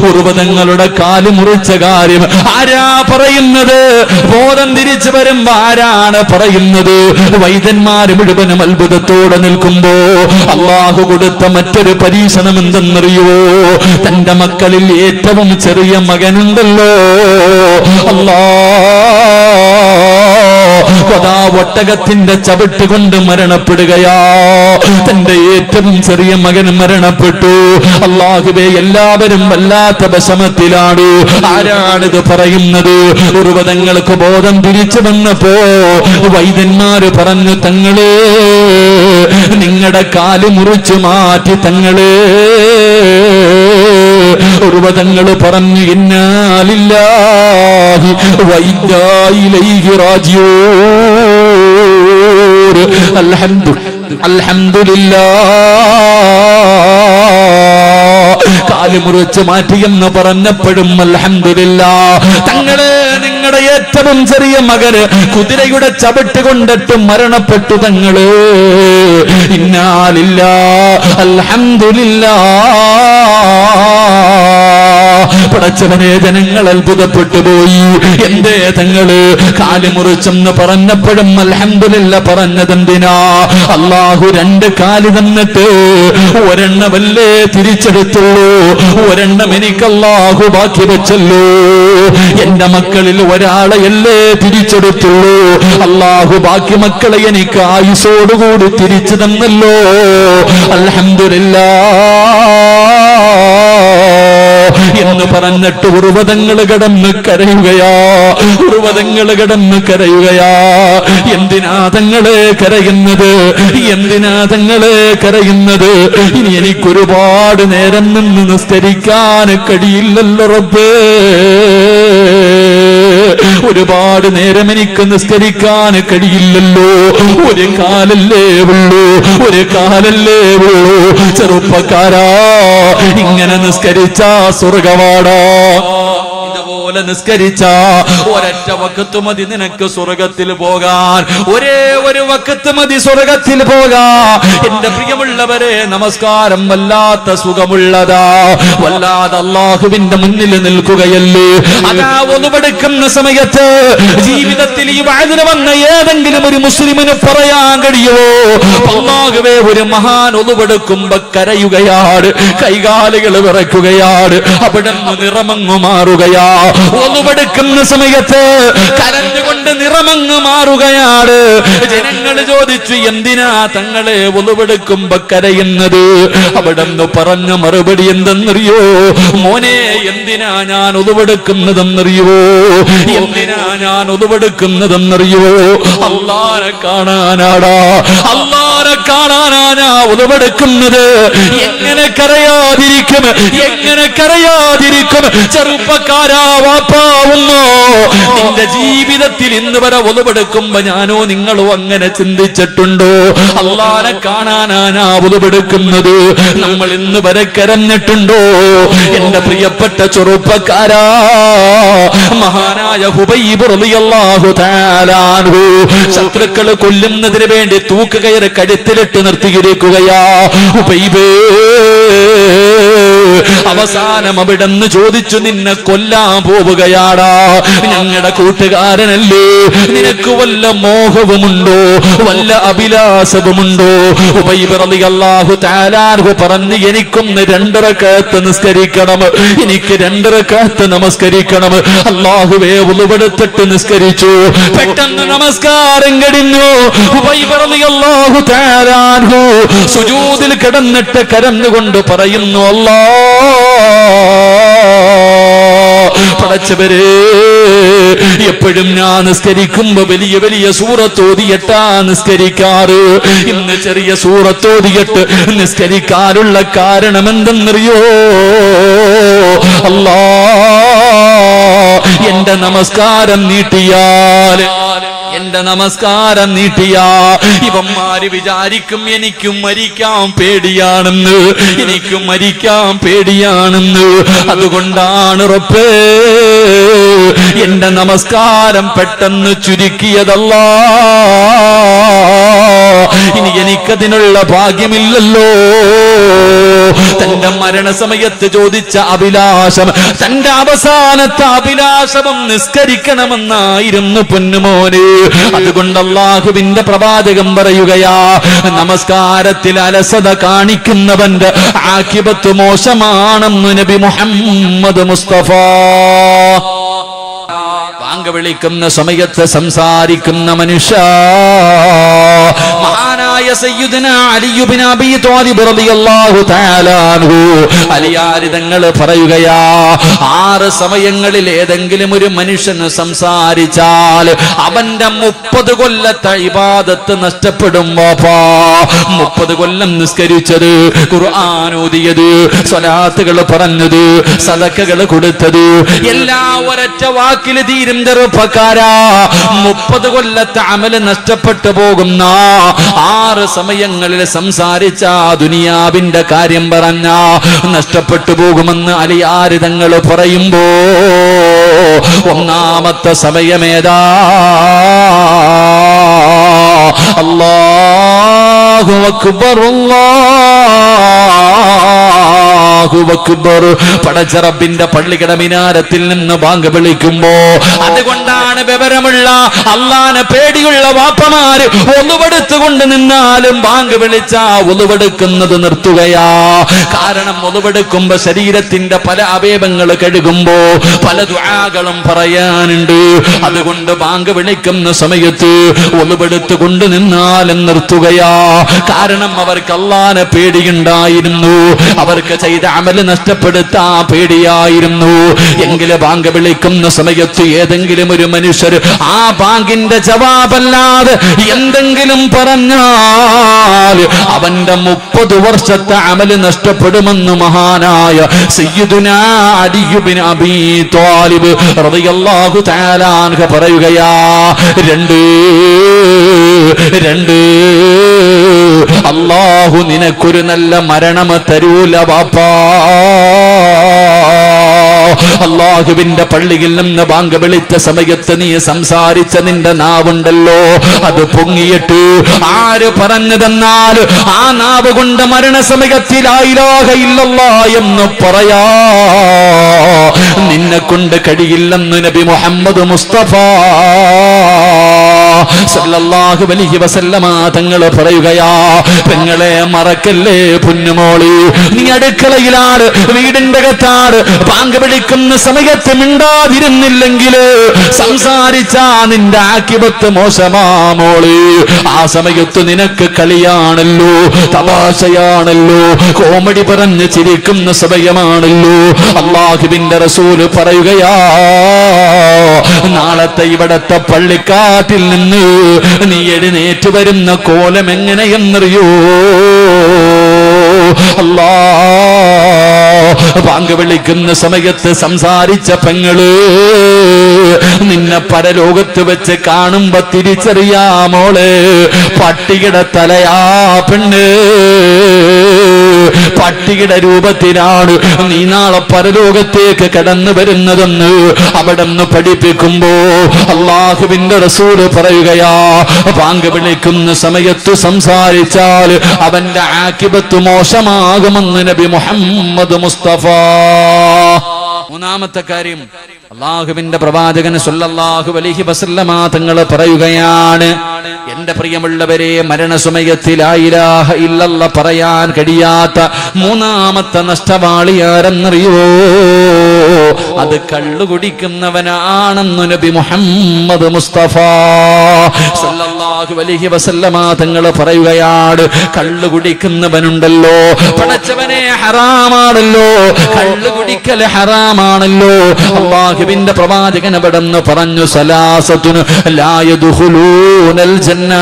ഉർവതങ്ങളുടെ കാല് മുറിച്ച കാര്യം ആരാ പറയുന്നത്? ബോധം തിരിച്ചു വരുമ്പോ ആരാണ് പറയുന്നത്? വൈദ്യന്മാര് മുഴുവനും അത്ഭുതത്തോടെ നിൽക്കുമ്പോ അള്ളാഹു കൊടുത്ത മറ്റൊരു പരീക്ഷണം എന്തെന്നറിയോ? തന്റെ മക്കളിൽ ഏറ്റവും ചെറിയ മകനുണ്ടല്ലോ, ഒട്ടകത്തിന്റെ ചവിട്ട് കൊണ്ട് മരണപ്പെടുകയാ. തന്റെ ഏറ്റവും ചെറിയ മകൻ മരണപ്പെട്ടു. അല്ലാഹുവേ, എല്ലാവരും വല്ലാത്ത വിഷമത്തിലാണ്. ആരാണിത് പറയുന്നത്? ഉർവതങ്ങൾക്ക് ബോധം തിരിച്ചു വന്നപ്പോ വൈദ്യന്മാര് പറഞ്ഞു, തങ്ങളെ നിങ്ങളുടെ കാല് മുറിച്ചു മാറ്റി തങ്ങളെ. ഉർവതങ്ങൾ പറഞ്ഞു, ഇന്നാ ലില്ലാഹി വ ഇന്നാ ഇലൈഹി റാജിഊൻ. അൽഹംദുലില്ലാഹ്. കാല് മുറിച്ച് മാറ്റിയെന്ന് പറഞ്ഞപ്പോഴും അൽഹംദുലില്ലാഹ്. തങ്ങളെ നിങ്ങളുടെ ഏറ്റവും ചെറിയ മകന് കുതിരയുടെ ചവിട്ട് കൊണ്ടിട്ട് മരണപ്പെട്ടു തങ്ങള്. ഇന്നാ ലില്ലാഹി അൽഹംദുലില്ലാഹ്. പടച്ചവനെ, ജനങ്ങൾ അത്ഭുതപ്പെട്ടു പോയി. എന്തേ തങ്ങള് കാല് മുറിച്ചെന്ന് പറഞ്ഞപ്പോഴും അൽഹംദുലില്ലാ പറഞ്ഞതെന്തിനാ? അല്ലാഹു രണ്ട് കാല് തന്നിട്ട് ഒരെണ്ണമല്ലേ തിരിച്ചെടുത്തുള്ളൂ, ഒരെണ്ണം എനിക്ക് അല്ലാഹു ബാക്കി വെച്ചല്ലോ. എന്റെ മക്കളിൽ ഒരാളെയല്ലേ തിരിച്ചെടുത്തുള്ളൂ, അല്ലാഹു ബാക്കി മക്കളെ എനിക്ക് ആയുസോടുകൂടി തിരിച്ചു തന്നല്ലോ. അൽഹംദുലില്ലാഹ് എന്ന് പറഞ്ഞിട്ട് ഉർവതങ്ങൾ കടന്ന് കരയുകയാ. എന്തിനാ തങ്ങളെ കരയുന്നത്? ഇനി എനിക്കൊരുപാട് നേരം നിന്ന് നിസ്കരിക്കാൻ കഴിയില്ലല്ലോ റബ്ബേ. ഒരുപാട് നേരം എനിക്ക് നിസ്കരിക്കാൻ കഴിയില്ലല്ലോ. ഒരു കാലല്ലേ ഉള്ളൂ. ചെറുപ്പക്കാരാ, ഇങ്ങനെ നിസ്കരിച്ച സ്വർഗവാടാ. ഇതുപോലെ നിസ്കരിച്ച ഒരൊറ്റ വഖത്ത് മതി നിനക്ക് സ്വർഗത്തിൽ പോകാൻ. ഒരേ ഒരു വഖത്ത് മതി സ്വർഗത്തിൽ പോകാൻ. എന്റെ പ്രിയമുള്ളവരെ, നമസ്കാരം വല്ലാത്ത സുഖമുള്ളതാ. വല്ലാതെ അല്ലാഹുവിന്റെ മുന്നിൽ നിൽക്കുകയല്ലേ. അതാ ഒന്നുപെടുക്കുന്ന സമയത്ത് ജീവിതത്തിൽ ഈ വഅദിന് വന്ന ഏതെങ്കിലും ഒരു മുസ്ലിമിന് പറയാൻ കഴിയുമോ, അല്ലാഹുവേ, ഒരു മഹാൻ ഒന്നുപെടുക്കുമ്പോ കരയുകയാണ്, കൈകാലുകൾ വിറയ്ക്കുകയാണ്, അവിടെ നിന്ന് നിറമങ്ങു മാറുകയാ. ഒന്നുപെടുക്കുന്ന സമയത്ത് കരഞ്ഞുകൊണ്ട് നിറമങ്ങ് മാറുകയാണ്. ജനങ്ങൾ ചോദിച്ചു, എന്തിനാ തങ്ങളെ ഒന്നുപെടുക്കുമ്പോ കരയുന്നത്? അവിടെ നിന്ന് പറഞ്ഞ മറുപടി എന്തെന്നറിയോ? മോനെ, എന്തിനാ ഞാൻ ഒന്നുപെടുക്കുന്നതെന്നറിയോ? അല്ലാഹുവെ കാണാനാടാ. ഒന്നുപെടുക്കുന്നത്. എങ്ങനെ കരയാതിരിക്കും? ചെറുപ്പക്കാരാ, വാപ്പാവുന്നോ, നിന്റെ ജീവിതത്തിൽ ഇന്ന് വരെ ഒന്നുപെടുക്കുമ്പോ ഞാനോ നിങ്ങളോ അങ്ങനെ ചിന്തിച്ചിട്ടുണ്ടോ? അല്ലാഹുവെ കാണാനാ ഒന്നുപെടുക്കുന്നത്. നമ്മൾ ഇന്ന് വരെ കരഞ്ഞിട്ടുണ്ടോ? എന്റെ പ്രിയപ്പെട്ട ചെറുപ്പക്കാരാ, മഹാനായ ഹുബൈബ് റളിയല്ലാഹു തആല അൻഹു ശത്രുക്കൾ കൊല്ലുന്നതിന് വേണ്ടി തൂക്കുകയറ് കഴുത്തിലിട്ട് നിർത്തിയിരിക്കുകയാ. ഹുബൈബ്, അവസാനം അവിടെന്ന് ചോദിച്ചു, നിന്നെ കൊല്ലാൻ പോവുകയാടാ, ഞങ്ങളുടെ കൂട്ടുകാരനല്ലേ, നിനക്ക് വല്ല മോഹവുമുണ്ടോ, വല്ല അഭിലാഷവുമുണ്ടോ? ഉബൈബ് റളിയല്ലാഹു തആല പറഞ്ഞു, എനിക്കൊന്ന് 2 റക്അത്ത് നിസ്കരിക്കണം, എനിക്ക് 2 റക്അത്ത് നമസ്കരിക്കണം. അല്ലാഹുവേ, ഉളുവെടുത്തിട്ട് നിസ്കരിച്ചു. പെട്ടെന്ന് നമസ്കാരം കഴിഞ്ഞു. ഉബൈബ് റളിയല്ലാഹു തആല സുജൂദിൽ കിടന്നിട്ട് കരഞ്ഞുകൊണ്ട് പറയുന്നു, പടച്ചവരേ, എപ്പോഴും ഞാൻ നിസ്കരിക്കുമ്പോ വലിയ വലിയ സൂറത്തോതിയിട്ടാ നിസ്കരിക്കാറ്. ഇന്ന് ചെറിയ സൂറത്തോതിയിട്ട് നിസ്കരിക്കാനുള്ള കാരണം എന്തെന്നറിയോ? അല്ലാ, എന്റെ നമസ്കാരം നീട്ടിയാ ഇവന്മാര് വിചാരിക്കും എനിക്കും മരിക്കാൻ പേടിയാണെന്ന്. അതുകൊണ്ടാണ് റബ്ബേ എന്റെ നമസ്കാരം പെട്ടെന്ന് ചുരുക്കിയതല്ലാ. ഇനി എനിക്കതിനുള്ള ഭാഗ്യമില്ലല്ലോ. തന്റെ മരണസമയത്ത് ചോദിച്ച അഭിലാഷം, തന്റെ അവസാനത്തെ അഭിലാഷവും നിസ്കരിക്കണമെന്നായിരുന്നു പൊന്നുമോന്. അതുകൊണ്ട് അല്ലാഹുവിന്റെ പ്രവാചകൻ പറയുകയാ, നമസ്കാരത്തിൽ അലസത കാണിക്കുന്നവന്റെ ആഖിബത്ത് മോശമാണെന്ന് നബി മുഹമ്മദ് മുസ്തഫ. ബാങ്ക് വിളിക്കുന്ന സമയത്ത് സംസാരിക്കുന്ന മനുഷ്യ, മഹാനായ സയ്യിദുനാ അലി ഇബ്നു അബീ ത്വാലിബ് റളിയല്ലാഹു തആല അൻഹു അലിയാരി തങ്ങൾ പറയുകയാ, 6 സമയങ്ങളിൽ ഏതെങ്കിലും ഒരു മനുഷ്യന് സംസാരിച്ചാൽ അവന്റെ 30 കൊല്ലത്തെ ഇബാദത്ത് നഷ്ടപ്പെടും. 30 കൊല്ലം നിസ്കരിച്ചത്, ഖുർആൻ ഓതിയത്, സ്വലാത്തുകൾ പറഞ്ഞത്, സദഖകൾ കൊടുത്തത് എല്ലാം ഒരൊറ്റ വാക്കിൽ തീരും. ചെറുപ്പക്കാരാ, 30 കൊല്ലത്തെ അമല് നഷ്ടപ്പെട്ടു പോകുന്ന 6 സമയങ്ങളിൽ സംസാരിച്ച ദുനിയാവിന്റെ കാര്യം പറഞ്ഞ നഷ്ടപ്പെട്ടു പോകുമെന്ന് അലിയാര് തങ്ങൾ പറയുമ്പോ, ഒന്നാമത്തെ സമയമേതാ? അല്ലാഹു അക്ബർ, അല്ലാഹു അക്ബർ. പടച്ച റബ്ബിന്റെ പള്ളിയുടെ മിനാരത്തിൽ നിന്ന് ബാങ്ക് വിളിക്കുമ്പോ, അതുകൊണ്ടാണ് വിവരമുള്ള അള്ളാനെ പേടിയുള്ള വാപ്പമാര് ഒന്നുവെടുത്തുകൊണ്ട് നിന്നാലും ബാങ്ക് വിളിച്ച ഒന്നുവെടുക്കുന്നത് നിർത്തുകയാ. കാരണം ഒന്നുവെടുക്കുമ്പോ ശരീരത്തിന്റെ പല അവയവങ്ങൾ കഴുകുമ്പോ പല ദുആകളും പറയാനുണ്ട്. അതുകൊണ്ട് ബാങ്ക് വിളിക്കുന്ന സമയത്ത് ഒന്നുവെടുത്തുകൊണ്ട് നിന്നാലും നിർത്തുകയാ. കാരണം അവർക്ക് അള്ളാനെ പേടിയുണ്ടായിരുന്നു, അവർക്ക് ചെയ്ത അമല് നഷ്ടപ്പെടുത്താൻ പേടിയായിരുന്നു. എങ്കിലും ബാങ്ക് വിളിക്കുന്ന സമയത്ത് ഏതെങ്കിലും ഒരു മനുഷ്യർ ആ ബാങ്കിന്റെ ജവാബല്ലാതെ എന്തെങ്കിലും പറഞ്ഞാൽ അവന്റെ 30 വർഷത്തെ അമല് നഷ്ടപ്പെടുമെന്ന് മഹാനായ സയ്യിദുനാ അലി ഇബ്നു അബീ ത്വാലിബ് റളിയല്ലാഹു തആല അൻഹു പറയുകയാ, 2 അല്ലാഹു നിനക്കൊരു നല്ല മരണം തരൂല വാപ്പാ. അല്ലാഹുവിന്റെ പള്ളിയിൽ നിന്ന് ബാങ്ക് വിളിച്ച സമയത്ത് നീ സംസാരിച്ച നിന്റെ നാവുണ്ടല്ലോ, അത് പൊങ്ങിയിട്ട് ആര് പറഞ്ഞു തന്നാൽ ആ നാവ് കൊണ്ട് മരണസമയത്തിൽ ലാ ഇലാഹ ഇല്ലല്ലാഹ് എന്ന് പറയാ നിന്നെ കൊണ്ട് കഴിയില്ലെന്ന് നബി മുഹമ്മദ് മുസ്തഫ സല്ലല്ലാഹു അലൈഹി വസല്ലമ തങ്ങൾ പറയുകയാ, പെങ്ങളെ മറക്കല്ലേ പൊന്നുമോളി, നീ അടുക്കളയിലാണ്, വീടിന്റെ അകത്താണ്, ബാങ്ക് വിളിക്കുന്ന സമയത്ത് മിണ്ടാതിരുന്നില്ലെങ്കിൽ സംസാരിച്ചാ നിന്റെ ആക്കിബത്ത് മോശമാ മോളി. ആ സമയത്ത് നിനക്ക് കളിയാണല്ലോ, തമാശയാണല്ലോ, കോമഡി പറഞ്ഞ് ചിരിക്കുന്ന സമയമാണല്ലോ. അല്ലാഹുവിന്റെ റസൂല് പറയുകയാ, നാളത്തെ ഇവിടത്തെ പള്ളിക്കാട്ടിൽ നിന്ന് നീ എഴുന്നേറ്റ് വരുന്ന കോലം എങ്ങനെയെന്നറിയോ? അല്ലാ, ബാങ്ക് വിളിക്കുന്ന സമയത്ത് സംസാരിച്ച പെങ്ങള് നിന്നെ പരലോകത്ത് വെച്ച് കാണുമ്പോ തിരിച്ചറിയാമോളെ, പട്ടിയുടെ തലയാ പെണ്ണ്. പട്ടികയുടെ രൂപത്തിലാണ് നീ നാളെ പരലോകത്തേക്ക് കടന്നു വരുന്നതെന്ന് അവിടെ നിന്ന് പഠിപ്പിക്കുമ്പോ അല്ലാഹുവിന്റെ റസൂല് പറയുകയാ, ബാങ്ക് വിളിക്കുന്ന സമയത്ത് സംസാരിച്ചാൽ അവന്റെ ആഖിബത്ത് മോശമാകുമെന്ന് നബി മുഹമ്മദ് മുസ്തഫ. മൂന്നാമത്തെ കാര്യം, അല്ലാഹുവിന്റെ പ്രവാചകൻ സല്ലല്ലാഹു അലൈഹി വസല്ലമ തങ്ങൾ പറയുകയാണ്, എന്റെ പ്രിയമുള്ളവരെ, മരണസമയത്തിൽ ലാ ഇലാഹ ഇല്ലല്ലാഹ് പറയാൻ കഴിയാത്ത മൂന്നാമത്തെ നഷ്ടവാളി ആരെന്നറിയോ? അത് കള്ളു കുടിക്കുന്നവനാണെന്ന് നബി മുഹമ്മദ് മുസ്തഫ സല്ലല്ലാഹു അലൈഹി വസല്ലമ തങ്ങൾ പറയുകയാണ്, കള്ളു കുടിക്കുന്നവനുണ്ടല്ലോ, പടച്ചവനെ ഹറാമാണല്ലോ, കള്ളു കുടിക്കൽ ഹറാമാണല്ലോ. അല്ലാഹുവിന്റെ പ്രവാചകൻ അവിടെന്ന് പറഞ്ഞു, സലാസത്തുൻ ലാ യദ്ഖുലൂനൽ ജന്ന,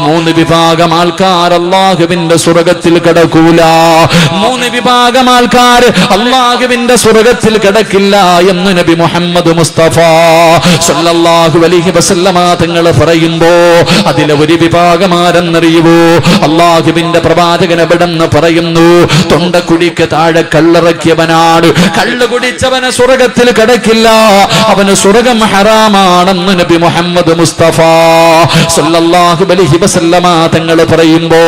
മൂന്ന് വിഭാഗം ആൾക്കാർ അല്ലാഹുവിന്റെ സ്വർഗ്ഗത്തിൽ കടക്കൂല, മൂന്ന് വിഭാഗം ആൾക്കാർ അല്ലാഹുവിന്റെ സ്വർഗ്ഗത്തിൽ കടക്കില്ല എന്ന് നബി മുഹമ്മദ് മുസ്തഫ സല്ലല്ലാഹു അലൈഹി വസല്ലമ തങ്ങൾ പറയുമ്പോ അതിലെ ഒരു വിഭാഗം ആരെന്നറിയുവോ? അല്ലാഹുവിന്റെ പ്രവാചകൻ അവിടെന്ന് പറയുന്നു, തൊണ്ടക്കുടിക്ക് താഴെ കള്ളിറക്കിയവനാണ്, കള്ളു കുടിച്ചവന് സ്വർഗ്ഗത്തിൽ കടക്കില്ല, അവന് സ്വർഗ്ഗം ഹറാമാണെന്ന് നബി മുഹമ്മദ് മുസ്തഫ സല്ലല്ലാഹു അലൈഹി വസല്ലമ തങ്ങൾ പറയുമ്പോ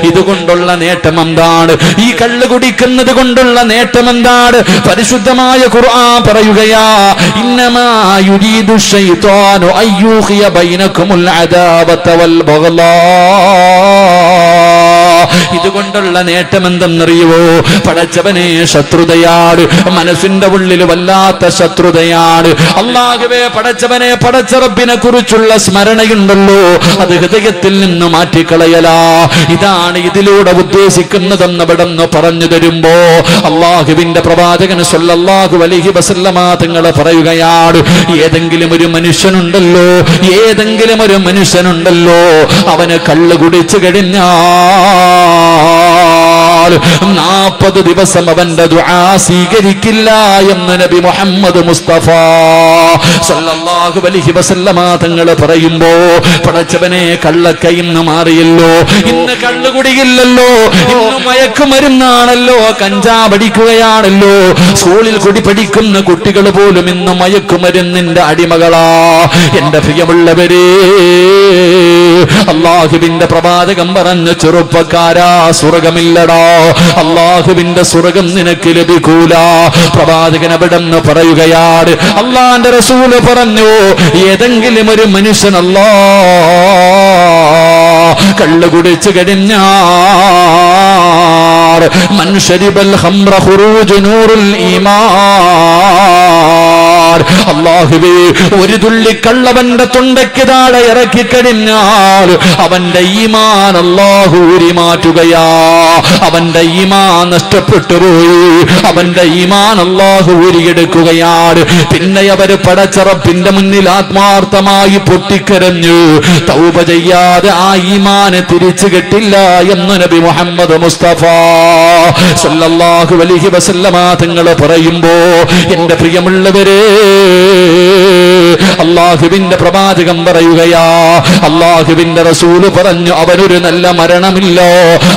ഇതുകൊണ്ടുള്ള നേട്ടം എന്താണ്? ഈ കള്ളു കുടിക്കുന്നത് കൊണ്ടുള്ള നേട്ടം എന്താണ്? പരിശുദ്ധമായ ഖുർആൻ പറയുകയാ, ഇന്നമാ യുരീദു ശൈത്വാനു അയ്യൂഖിയ ബൈനകുമുൽ അദാവത വൽ ബഗ്ളാ. ഇതുകൊണ്ടുള്ള നേട്ടം എന്തെന്നറിയുവോ? പടച്ചവനെ, ശത്രുതയാണ്, മനസ്സിന്റെ ഉള്ളിൽ വല്ലാത്ത ശത്രുതയാണ്. അല്ലാഹുവേ, പടച്ചവനെ, പടച്ച റബ്ബിനെ കുറിച്ചുള്ള സ്മരണയുണ്ടല്ലോ, അത് ഹൃദയത്തിൽ നിന്ന് മാറ്റിക്കളയലാ. ഇതാണ് ഇതിലൂടെ ഉദ്ദേശിക്കുന്നതെന്ന് ഇവിടെ നിന്ന് പറഞ്ഞു തരുമ്പോ അല്ലാഹുവിന്റെ പ്രവാചകൻ സല്ലല്ലാഹു അലൈഹി വസല്ലമ തങ്ങൾ പറയുകയാണ്, ഏതെങ്കിലും ഒരു മനുഷ്യനുണ്ടല്ലോ, ഏതെങ്കിലും ഒരു മനുഷ്യനുണ്ടല്ലോ, അവന് കള്ളു കുടിച്ചു കഴിഞ്ഞാൽ 40 ദിവസം അവന്റെ ദുആ സ്വീകരിക്കില്ല എന്ന് നബി മുഹമ്മദ് മുസ്തഫ സല്ലല്ലാഹു അലൈഹി വസല്ലമ തങ്ങൾ പറയുമ്പോ പടച്ചവനെ, കള്ളക്ക ഇന്ന് മാറിയല്ലോ, ഇന്ന് കള്ളുകുടിയില്ലല്ലോ, ഇന്ന് മയക്കുമരുന്നാണല്ലോ, കഞ്ചാവടിക്കുകയാണല്ലോ, സ്കൂളിൽ കുടി പഠിക്കുന്ന കുട്ടികൾ പോലും ഇന്ന് മയക്കുമരുന്നിന്റെ അടിമകളാ. എന്റെ പ്രിയമുള്ളവരെ, അല്ലാഹുവിന്റെ പ്രവാചകൻ പറഞ്ഞു, ചെറുപ്പക്കാരാ, സ്വർഗമില്ലടാ, അല്ലാഹുവിന്റെ സ്വർഗം നിനക്ക് ലഭിക്കൂല. പ്രവാചകൻ അവിടെന്ന് പറയുകയാണ്, അല്ലാഹുവിന്റെ റസൂല് പറഞ്ഞു, ഏതെങ്കിലും ഒരു മനുഷ്യൻ കള്ളു കുടിച്ചു കഴിഞ്ഞാൽ മൻ ശരിബൽ ഖംറ ഖുറൂജു നൂറുൽ ഈമാൻ, അല്ലാഹുവേ, ഒരു തുള്ളി കള്ളവന്റെ തൊണ്ടയ്ക്ക് താഴെ ഇറക്കി കഴിഞ്ഞാൽ അവന്റെ ഈമാൻ അല്ലാഹു ഊരി മാറ്റുകയാ. അവന്റെ ഈമാൻ നഷ്ടപ്പെട്ടു പോയി, അവന്റെ ഈമാൻ അല്ലാഹു ഊരിയെടുക്കുകയാണ്. പിന്നെ അവര് പടച്ചറപ്പിന്റെ മുന്നിൽ ആത്മാർത്ഥമായി പൊട്ടിക്കരഞ്ഞു, തൗബ ചെയ്യാതെ ആ ഈമാനെ തിരിച്ചു കിട്ടില്ല എന്ന് നബി മുഹമ്മദ് മുസ്തഫ സല്ലല്ലാഹു അലൈഹി വസല്ലമ തങ്ങൾ പറയുമ്പോ എന്റെ പ്രിയമുള്ളവരെ, അല്ലാഹുവിന്റെ പ്രവാചകൻ പറയുകയാ, അല്ലാഹുവിന്റെ റസൂല് പറഞ്ഞു, അവനൊരു നല്ല മരണമില്ലോ,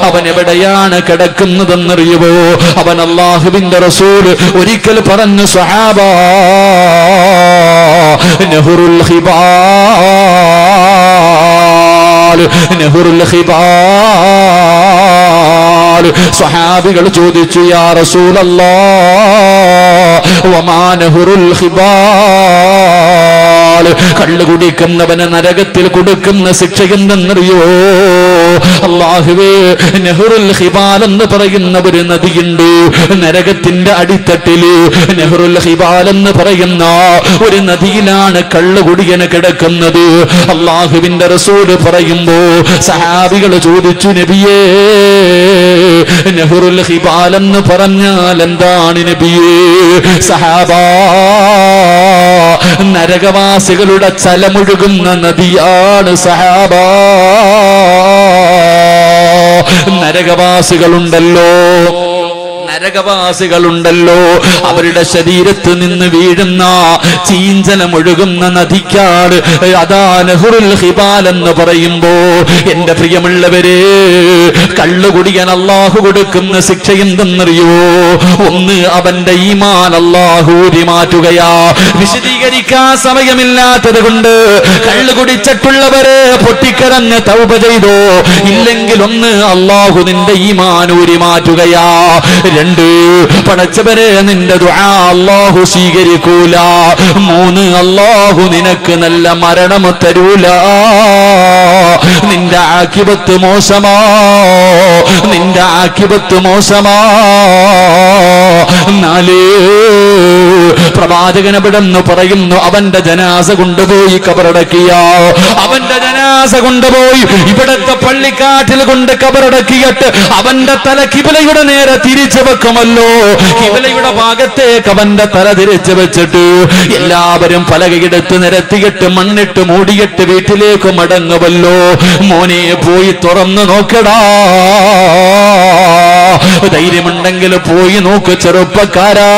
അവൻ എവിടെയാണ് കിടക്കുന്നതെന്നറിയുമോ? അവൻ അല്ലാഹുവിന്റെ റസൂല് ഒരിക്കൽ പറഞ്ഞു, സ്വഹാബാ, നഹ്റുൽ ഖിബാൽ, നഹ്റുൽ ഖിബാൽ. സ്വഹാബികൾ ചോദിച്ചു, യാ റസൂലല്ലാഹ്, വമാ നഹ്റുൽ ഖിബാൽ, കള്ളു കുടിക്കുന്നവന് നരകത്തിൽ കൊടുക്കുന്ന ശിക്ഷ എന്തെന്നറിയോ? അല്ലാഹുവേ, നെഹ്റുൽ ഖിബാൽ എന്ന് പറയുന്ന ഒരു നദിയുണ്ട് നരകത്തിന്റെ അടിത്തട്ടില്. നെഹ്റുൽ ഖിബാൽ എന്ന് പറയുന്ന ഒരു നദിയിലാണ് കള്ളുകുടിയന് കിടക്കുന്നത്. അല്ലാഹുവിന്റെ റസൂൽ പറയുമ്പോ സഹാബികൾ ചോദിച്ചു, നബിയേ, നെഹ്റുൽ ഖിബാൽ എന്ന് പറഞ്ഞാൽ എന്താണ് നബിയേ? സഹാബാ, നരകവാസികളുടെ ചലമൊഴുകുന്ന നദിയാണ് സഹാബാ. നരകവാസികളുണ്ടല്ലോ, നരകവാസികളുണ്ടല്ലോ, അവരുടെ ശരീരത്ത് നിന്ന് വീഴുന്ന ചീഞ്ചലമൊഴുകുന്ന നദിക്കാട് അതാ നഹ്റുൽ ഹിബാൽ എന്ന് പറയുമ്പോ എന്റെ പ്രിയമുള്ളവരെ, കള്ളുകുടിക്കാൻ അള്ളാഹു കൊടുക്കുന്ന ശിക്ഷ എന്തെന്നറിയോ? ഒന്ന്, അവന്റെ ഈമാൻ അള്ളാഹു മാറ്റുകയാ. വിശദീകരിക്കാൻ സമയമില്ലാത്തത് കൊണ്ട് കള്ളു കുടിച്ചിട്ടുള്ളവരെ പൊട്ടിക്കരഞ്ഞ് തൗബ ചെയ്തോ, ഇല്ലെങ്കിൽ ഒന്ന് അള്ളാഹു നിന്റെ ഈമാൻ ഊരി മാറ്റുകയാ. രണ്ട്, പടച്ചവരെ നിന്റെ ദുആ അള്ളാഹു സ്വീകരിക്കൂല. മൂന്ന്, അള്ളാഹു നിനക്ക് നല്ല മരണം തരൂല. നിന്റെ ആഖിബത്ത് മോശമാ, നിന്റെ ആഖിബത്ത് മോശമാ. നാല്, പ്രവാചകൻ എവിടെന്ന് പറയുന്നു, അവന്റെ ജനാസ കൊണ്ടുപോയി കബറടക്കിയ, അവന്റെ ജനാസ കൊണ്ടുപോയി ഇവിടത്തെ പള്ളിക്കാട്ടിൽ കൊണ്ട് കബറടക്കിയിട്ട് അവന്റെ തല കിബിലയുടെ നേരെ തിരിച്ചു വെക്കുമല്ലോ. കിബിലയുടെ ഭാഗത്തേക്ക് അവന്റെ തല തിരിച്ചു വെച്ചിട്ട് എല്ലാവരും പലകയെടുത്ത് നിരത്തിയിട്ട് മണ്ണിട്ട് മൂടിയിട്ട് വീട്ടിലേക്ക് മടങ്ങുമല്ലോ. മോനെ പോയി തുറന്നു നോക്കടാ, ധൈര്യമുണ്ടെങ്കിൽ പോയി നോക്ക് ചെറുപ്പക്കാരാ.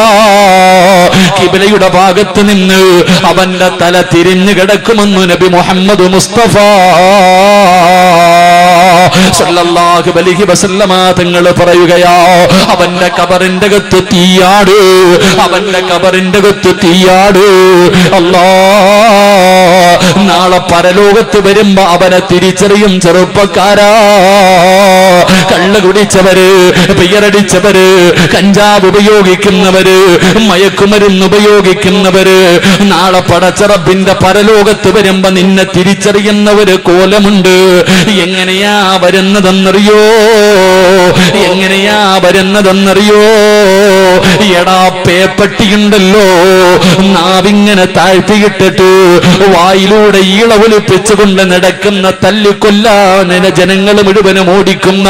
കിബിലയുടെ ഭാഗത്ത് നിന്ന് അവന്റെ തല തിരിഞ്ഞു കിടക്കുമെന്ന് നബി മുഹമ്മദ് മുസ്തഫ സല്ലല്ലാഹു അലൈഹി വസല്ലമ തങ്ങൾ പറയുകയാ, അവന്റെ കബറിന്റെ അകത്ത് തീയാട്, അവന്റെ കബറിന്റെ അകത്ത് തീയാട്. അല്ലാഹ് നാളെ പരലോകത്ത് വരുമ്പോ അവനെ തിരിച്ചറിയും ചെറുപ്പക്കാരാ. കള്ള് കുടിച്ചവര്, പിയറടിച്ചവര്, കഞ്ചാവ് ഉപയോഗിക്കുന്നവര്, മയക്കുമരുന്ന് ഉപയോഗിക്കുന്നവര്, നാളെ പടച്ചറബിന്റെ പരലോകത്ത് വരുമ്പോ നിന്നെ തിരിച്ചറിയുന്ന ഒരു കോലമുണ്ട്. എങ്ങനെയാ വരുന്നതെന്നറിയോ? എങ്ങനെയാ വരുന്നതെന്നറിയോ? എടാ പേപ്പട്ടിയുണ്ടല്ലോ, നാവിങ്ങനെ താഴ്ത്തിയിട്ടിട്ട് വായിലൂടെ ഈള ഒലിപ്പിച്ചുകൊണ്ട് നടക്കുന്ന, തല്ലിക്കൊല്ലാൻ ജനങ്ങൾ മുഴുവനും ഓടിക്കുന്ന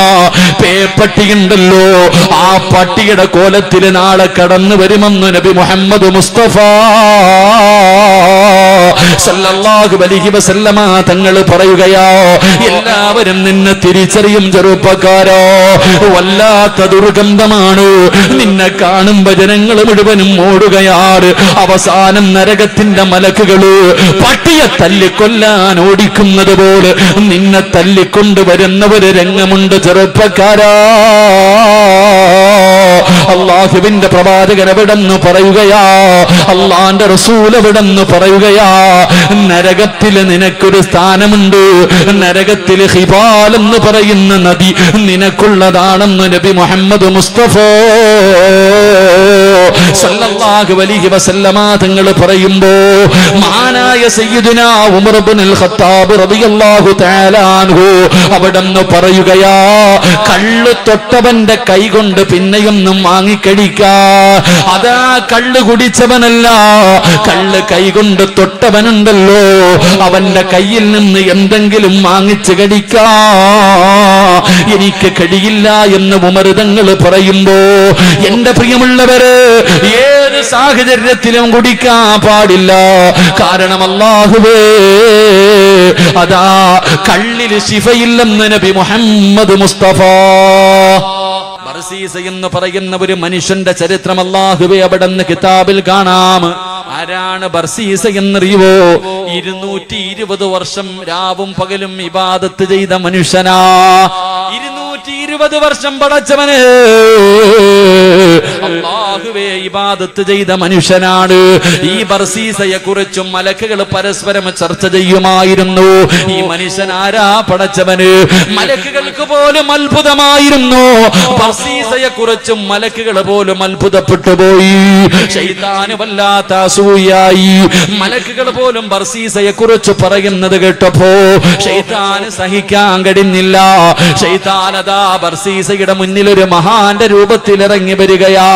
പേപ്പട്ടിയുണ്ടല്ലോ, ആ പട്ടിയുടെ കോലത്തിൽ നാളെ കടന്നു വരുമെന്ന് നബി മുഹമ്മദ് മുസ്തഫ സല്ലല്ലാഹു അലൈഹി വസല്ലമ തങ്ങൾ പറയുകയാ. എല്ലാവരും നിന്നെ തിരിച്ചറിയും ചെറുപ്പക്കാരോ. വല്ലാത്ത ദുർഗന്ധമാണ്, നിന്നെ കാണുമ്പോ ജനങ്ങൾ മുഴുവനും ഓടുകയാണ്. അവസാനം നരകത്തിന്റെ മലക്കുകള് പട്ടിയെ തല്ലിക്കൊല്ലാൻ ഓടിക്കുന്നത് പോലെ നിന്നെ തല്ലിക്കൊണ്ടുവരുന്ന ഒരു രംഗമുണ്ട് ചെറുപ്പക്കാരാ. അള്ളാഹുവിന്റെ പ്രവാചകൻ എവിടെന്ന് പറയുകയാ, അള്ളാന്റെ റസൂൽ എവിടെന്ന് പറയുകയാ, നരകത്തില് നിനക്കൊരു സ്ഥാനമുണ്ട്. നരകത്തില് ഹിബാൽ എന്ന് പറയുന്ന നദി നിനക്കുള്ളതാണെന്ന് നബി മുഹമ്മദ് മുസ്തഫ സല്ലല്ലാഹു അലൈഹി വസല്ലമ തങ്ങൾ പറയുമ്പോ മഹാനായ സയ്യിദുനാ ഉമർ ഇബ്നുൽ ഖത്താബ് റളിയല്ലാഹു തആല അൻഹു അവിടെന്ന് പറയുകയാ, കള്ള് തൊട്ടവന്റെ കൈ കൊണ്ട് പിന്നെയൊന്നും വാങ്ങിക്കഴിക്കാ. അതാ കള്ള് കുടിച്ചവനല്ല, കള്ള് കൈകൊണ്ട് തൊട്ടവനുണ്ടല്ലോ, അവന്റെ കയ്യിൽ നിന്ന് എന്തെങ്കിലും വാങ്ങിച്ചു കടിക്കാ എനിക്ക് കഴിയില്ല എന്ന് ഉമർ തങ്ങൾ പറയുമ്പോ, എന്റെ പ്രിയമുള്ളവര്, ഏത് സാഹചര്യത്തിലും കുടിക്കാൻ പാടില്ല. കാരണം അല്ലാഹുവേ, അതാ കള്ളില് ശിഫയില്ലെന്ന് നബി മുഹമ്മദ് മുസ്തഫ. ബർസീസ എന്ന് പറയുന്ന ഒരു മനുഷ്യന്റെ ചരിത്രം അല്ലാഹുവേ അവിടെന്ന് കിതാബിൽ കാണാം. ആരാണ് ബർസീസ എന്നറിയുവോ? 220 വർഷം രാവും പകലും ഇബാദത്ത് ചെയ്ത മനുഷ്യനാ. 220 വർഷം പടച്ചവന് അല്ലാഹുവേ ഇബാദത്ത് ചെയ്ത മനുഷ്യനാണ്. ഈ ബർസീസയെ കുറിച്ചും മലക്കുകൾ പരസ്പരം ചർച്ച ചെയ്യുമായിരുന്നു. ഈ മനുഷ്യൻ ആരാ പടച്ചവന്? മലക്കുകൾക്ക് പോലും അത്ഭുതമായിരുന്നു. ബർസീസയെ കുറിച്ചും മലക്കുകൾ പോലും അത്ഭുതപ്പെട്ടു പോയി. ശൈത്താന് വല്ലാത്ത അസൂയായി. മലക്കുകൾ പോലും ബർസീസയെ കുറിച്ച് പറയുന്നത് കേട്ടപ്പോ ശൈത്താന് സഹിക്കാൻ കഴിഞ്ഞില്ല. ശൈത്താൻ അതാ ബർസീസയുടെ മുന്നിൽ ഒരു മഹാന്റെ രൂപത്തിൽ ഇറങ്ങി വരികയാ.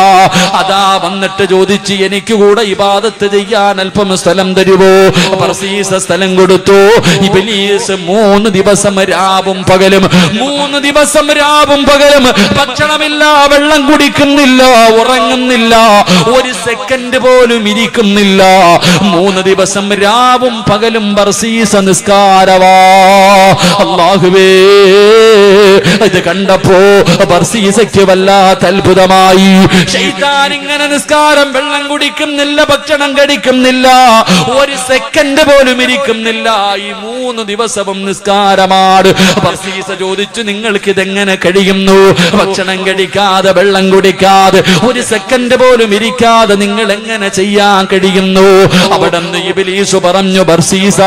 അതാ വന്നിട്ട് ചോദിച്ചു, എനിക്ക് കൂടെ ഇബാദത്ത് ചെയ്യാൻ അല്പം സ്ഥലം തരുവോ? ബർസീസ സ്ഥലം കൊടുത്തു. ഇബ്ലീസ് 3 ദിവസം രാവും പകലും 3 ദിവസം രാവും പകലും ഭക്ഷണമില്ല, വെള്ളം കുടിക്കുന്നില്ല, ഉറങ്ങുന്നില്ല, ഒരു സെക്കൻഡ് പോലും ഇരിക്കുന്നില്ല. 3 ദിവസം രാവും പകലും ബർസീസ നിസ്കാരവാ. അല്ലാഹുവേ, ഇത് കണ്ടപ്പോ ബർസീസയ്ക്ക് വല്ലാത്ത അത്ഭുതം. കൊല്ലമായി ശൈത്താൻ ഇങ്ങനെ നിസ്കാരം, വെള്ളം കുടിക്കുന്നില്ല, ഭക്ഷണം കഴിക്കുന്നില്ല, ഒരു സെക്കൻഡ് പോലും ഇരിക്കുന്നില്ല. ഈ 3 ദിവസവും നിസ്കാരമാണ്. ബർസീസ ചോദിച്ചു, നിങ്ങൾക്ക് ഇതെങ്ങനെ കഴിയുന്നു? ഭക്ഷണം കഴിക്കാതെ, വെള്ളം കുടിക്കാതെ, ഒരു സെക്കൻഡ് പോലും ഇരിക്കാതെ നിങ്ങൾ എങ്ങനെ ചെയ്യാൻ കഴിയുന്നു? അവിടെ നിന്ന് ഇബ്ലീസ് പറഞ്ഞു, ബർസീസ,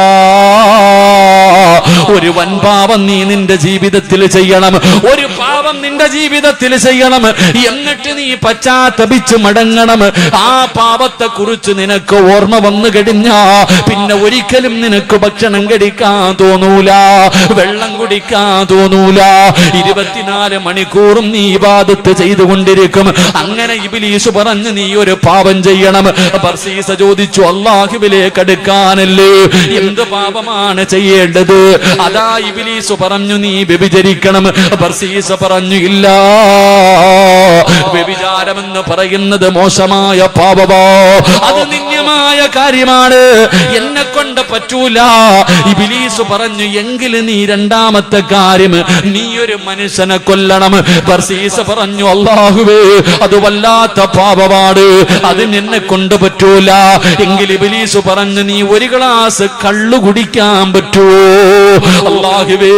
ഒരു വൻപാപം നീ നിന്റെ ജീവിതത്തിൽ ചെയ്യണം, ഒരു പാപം നിന്റെ ജീവിതത്തിൽ ചെയ്യണം, എന്നിട്ട് നീ പശ്ചാത്തപിച്ച് മടങ്ങണം. ആ പാപത്തെ കുറിച്ച് നിനക്ക് ഓർമ്മ വന്നു കഴിഞ്ഞാ പിന്നെ ഒരിക്കലും നിനക്ക് ഭക്ഷണം കഴിക്കാൻ തോന്നൂല, വെള്ളം കുടിക്കാൻ തോന്നൂല. 24 മണിക്കൂറും നീ ഇബാദത്ത് ചെയ്തുകൊണ്ടിരിക്കും. അങ്ങനെ ഇബ്ലീസ് പറഞ്ഞു, നീ ഒരു പാപം ചെയ്യണം. ബർസീസ ചോദിച്ചു, അല്ലാഹുവിലേക്ക് അടുക്കാനല്ലേ, എന്ത് പാപമാണ് ചെയ്യേണ്ടത്? അതാ ഇബ്ലീസ് പറഞ്ഞു, നീ വ്യഭിചരിക്കണം. ബർസീസ പറഞ്ഞു, ഇല്ല, വ്യഭിചാരമെന്ന് പറയുന്നത് മോശമായ പാപമോ, അത് നിന്ദ്യമായ കാര്യമാണ്, എന്നെ കൊണ്ട് പറ്റൂല. ഇബ്ലീസ് പറഞ്ഞു, എങ്കിൽ നീ രണ്ടാമത്തെ കാര്യം, നീ ഒരു മനുഷ്യനെ കൊല്ലണം. ബർസീസ പറഞ്ഞു, അല്ലാഹുവേ, അത് വല്ലാത്ത പാപമാണ്, അത് എന്നെ കൊണ്ട് പറ്റൂല. എങ്കിൽ ഇബ്ലീസ് പറഞ്ഞു, നീ ഒരു ഗ്ലാസ് കള്ളു കുടിക്കാൻ പറ്റുമോ? അല്ലാഹുവേ,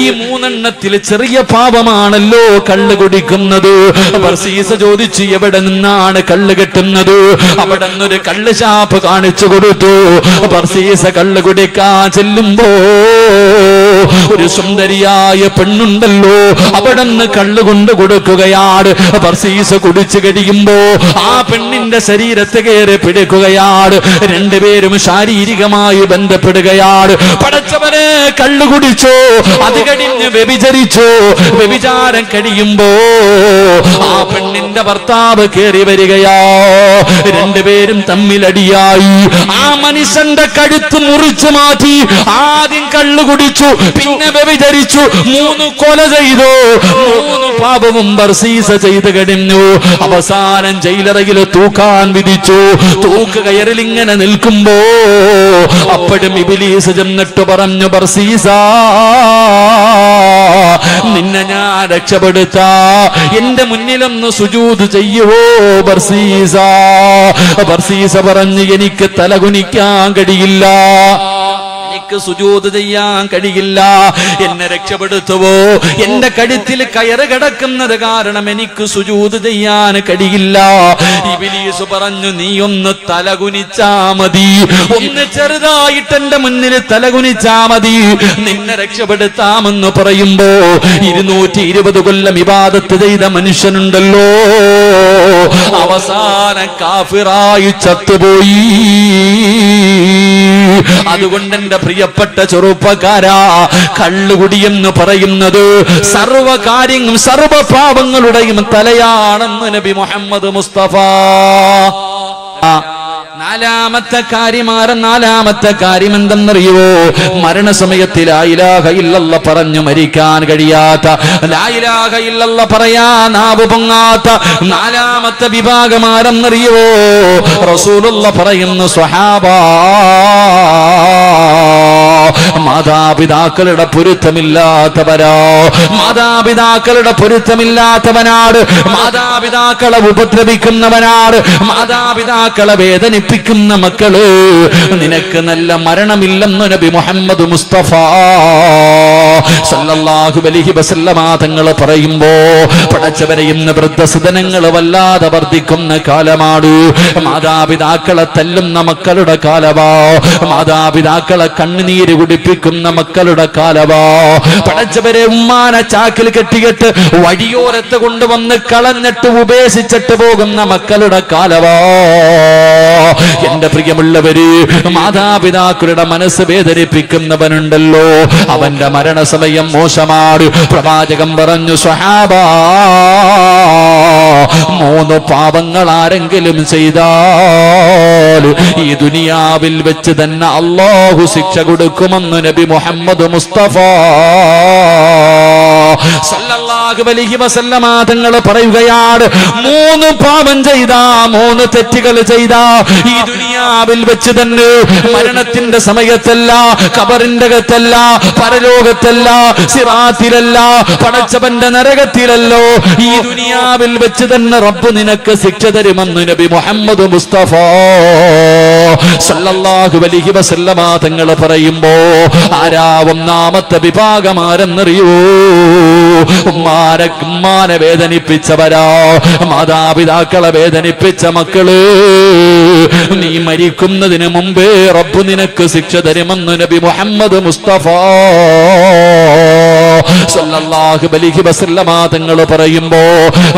ഈ 3 എണ്ണത്തിൽ ചെറിയ പാപമാണല്ലോ കള്ളു കുടിക്കുന്നത്. ബർസീസ ചോദിച്ചു, എവിടെ നിന്നാണ് കള്ള് കെട്ടുന്നത്? അവിടെ നിന്നൊരു കള്ള് ഷാപ്പ് കാണിച്ചു കൊടുത്തു. ബർസീസ കള്ള് കുടിക്കാൻ ചെല്ലുമ്പോ ഒരു സുന്ദരിയായ പെണ്ണുണ്ടല്ലോ, അവിടെ നിന്ന് കള്ള് കൊണ്ട് കൊടുക്കുകയാണ്. ബർസീസ കുടിച്ചു കഴിയുമ്പോ ആ പെണ്ണിന്റെ ശരീരത്തെ കയറി പിടിക്കുകയാണ്. രണ്ടുപേരും ശാരീരികമായി ബന്ധപ്പെടുകയാണ്. പടച്ചവനെ, കള്ളു കുടിച്ചോ, അത് കഴിഞ്ഞ് വ്യഭിചരിച്ചോ. വ്യഭിചാരം കഴിയുമ്പോ ആ പെണ്ണിന്റെ ഭർത്താവ് കയറി വരികയാ. രണ്ടുപേരും തമ്മിലടിയായി. ആ മനുഷ്യന്റെ കഴുത്ത് മുറിച്ചു മാറ്റി. ആദ്യം കള്ളു കുടിച്ചു, പിന്നെ വ്യഭിചരിച്ചു, 3 കൊല ചെയ്തു. 3 പാപവും ബർസീസ ചെയ്ത് കഴിഞ്ഞു. അവസാനം ജയിലറയിൽ തൂക്കാൻ വിധിച്ചു. തൂക്ക് കയറിൽ ഇങ്ങനെ നിൽക്കുമ്പോ അപ്പോഴും ഇബ്ലീസ് ചെന്നിട്ട് പറഞ്ഞു, ബർസീസ, നിന്നെ ഞാൻ രക്ഷപ്പെടുത്താ, എന്റെ മുന്നിലൊന്ന് സുജൂദ് ചെയ്യുവോ ബർസീസ? ബർസീസ പറഞ്ഞു, എനിക്ക് തലകുനിക്കാൻ കഴിയില്ല, എനിക്ക് സുജൂദ് ചെയ്യാൻ കഴിയില്ല, എന്നെ രക്ഷപ്പെടുത്തുവോ? എന്റെ കഴുത്തിൽ കയറ് കിടക്കുന്നത് കാരണം എനിക്ക് സുജൂദ് ചെയ്യാൻ കഴിയില്ല. ഇബ്ലീസ് പറഞ്ഞു, നീ ഒന്ന് തലകുനിച്ചാ മതി, ഒന്ന് ചെറുതായിട്ട് എന്റെ മുന്നിൽ തലകുനിച്ചാ മതി, നിന്നെ രക്ഷപ്പെടുത്താമെന്ന് പറയുമ്പോ 220 കൊല്ലം ഇബാദത്ത് ചെയ്ത മനുഷ്യനുണ്ടല്ലോ, അവസാന കാഫിറായി ചത്തുപോയി. അതുകൊണ്ട് എന്റെ പ്രിയപ്പെട്ട ചെറുപ്പക്കാരാ, കള്ളുകുടിയെന്ന് പറയുന്നത് സർവകാര്യങ്ങളും സർവപാപങ്ങളുടെയും തലയാണെന്ന് നബി മുഹമ്മദ് മുസ്തഫ. നാലാമത്തെ കാര്യം എന്തെന്നറിയുവോ? മരണസമയത്ത് ലാ ഇലാഹ ഇല്ലല്ലാഹ് പറഞ്ഞു മരിക്കാൻ കഴിയാത്ത, ലാ ഇലാഹ ഇല്ലല്ലാഹ് പറയാ നാവ് പൊങ്ങാത്ത നാലാമത്തെ വിഭാഗം ആരെന്നറിയുവോ? റസൂലുള്ളാഹ് പറയുന്നു, സ്വഹാബാ, മാതാപിതാക്കളുടെ പൊരുത്തമില്ലാത്തവരോ, മാതാപിതാക്കളുടെ പൊരുത്തമില്ലാത്തവനാണ്, മാതാപിതാക്കളെ ഉപദ്രവിക്കുന്നവനാണ്, മാതാപിതാക്കളെ വേദനിപ്പിക്കുന്ന മക്കള്, നിനക്ക് നല്ല മരണമില്ലെന്ന് നബി മുഹമ്മദ് മുസ്തഫ സല്ലല്ലാഹു അലൈഹി വസല്ലമ തങ്ങൾ പറയുമ്പോ, പടച്ചവരെ, ഇന്ന് വൃദ്ധസദനങ്ങൾ വല്ലാതെ വർദ്ധിക്കുന്ന കാലമാണ്. മാതാപിതാക്കളെ തല്ലുന്ന മക്കളുടെ കാലമാ, മാതാപിതാക്കളെ കണ്ണുനീര് കുടിപ്പിക്കുന്ന മക്കളുടെ കാലമാ. പടച്ചവരെ, ഉമ്മാനെ ചാക്കിൽ കെട്ടിയിട്ട് വഴിയോരത്ത് കൊണ്ടുവന്ന് കളഞ്ഞിട്ട് ഉപേക്ഷിച്ചിട്ട് പോകുന്ന മക്കളുടെ കാലമാ. എന്റെ പ്രിയമുള്ളവര്, മാതാപിതാക്കളുടെ മനസ്സ് വേദനിപ്പിക്കുന്നവനുണ്ടല്ലോ, അവന്റെ മരണസമയം മോശമാണ്. പ്രവാചകൻ പറഞ്ഞു, സ്വഹാബാ, 3 പാപങ്ങൾ ആരെങ്കിലും ചെയ്താൽ ഈ ദുനിയാവിൽ വെച്ച് തന്നെ അല്ലാഹു ശിക്ഷ കൊടുക്കുമെന്ന് നബി നബി മുഹമ്മദ് മുസ്തഫ സല്ലല്ലാഹു അലൈഹി വസല്ലമ തങ്ങൾ പറയുകയാണ്, 3 പാപം ചെയ്ത, 3 തെറ്റുകൾ ചെയ്ത ഈ ദുനിയാവിൽ വെച്ച് തന്നെ, മരണത്തിന്റെ സമയത്തല്ല, ഖബറിന്റെ അകത്തല്ല, പരലോകത്തല്ല, സിറാത്തിലല്ല, പടച്ചവന്റെ നരകത്തിലല്ലോ, ഈ ദുനിയാവിൽ വെച്ച് തന്നെ റബ്ബ് നിനക്ക് ശിക്ഷ തരുമെന്ന് നബി മുഹമ്മദ് മുസ്തഫ സല്ലല്ലാഹു അലൈഹി വസല്ലമ തങ്ങൾ പറയുമ്പോ ആരാ ഒന്നാമത്തെ വിഭാഗം ആരെന്നറിയോ? ഉമ്മാനെ വേദനിപ്പിച്ചവരാ, മാതാപിതാക്കളെ വേദനിപ്പിച്ച മക്കള്. നീ മരിക്കുന്നതിന് മുമ്പേ റബ്ബ് നിനക്ക് ശിക്ഷ തരുമെന്ന് നബി മുഹമ്മദ് മുസ്തഫ സല്ലല്ലാഹു അലൈഹി വസല്ലമ തങ്ങൾ പറയുമ്പോ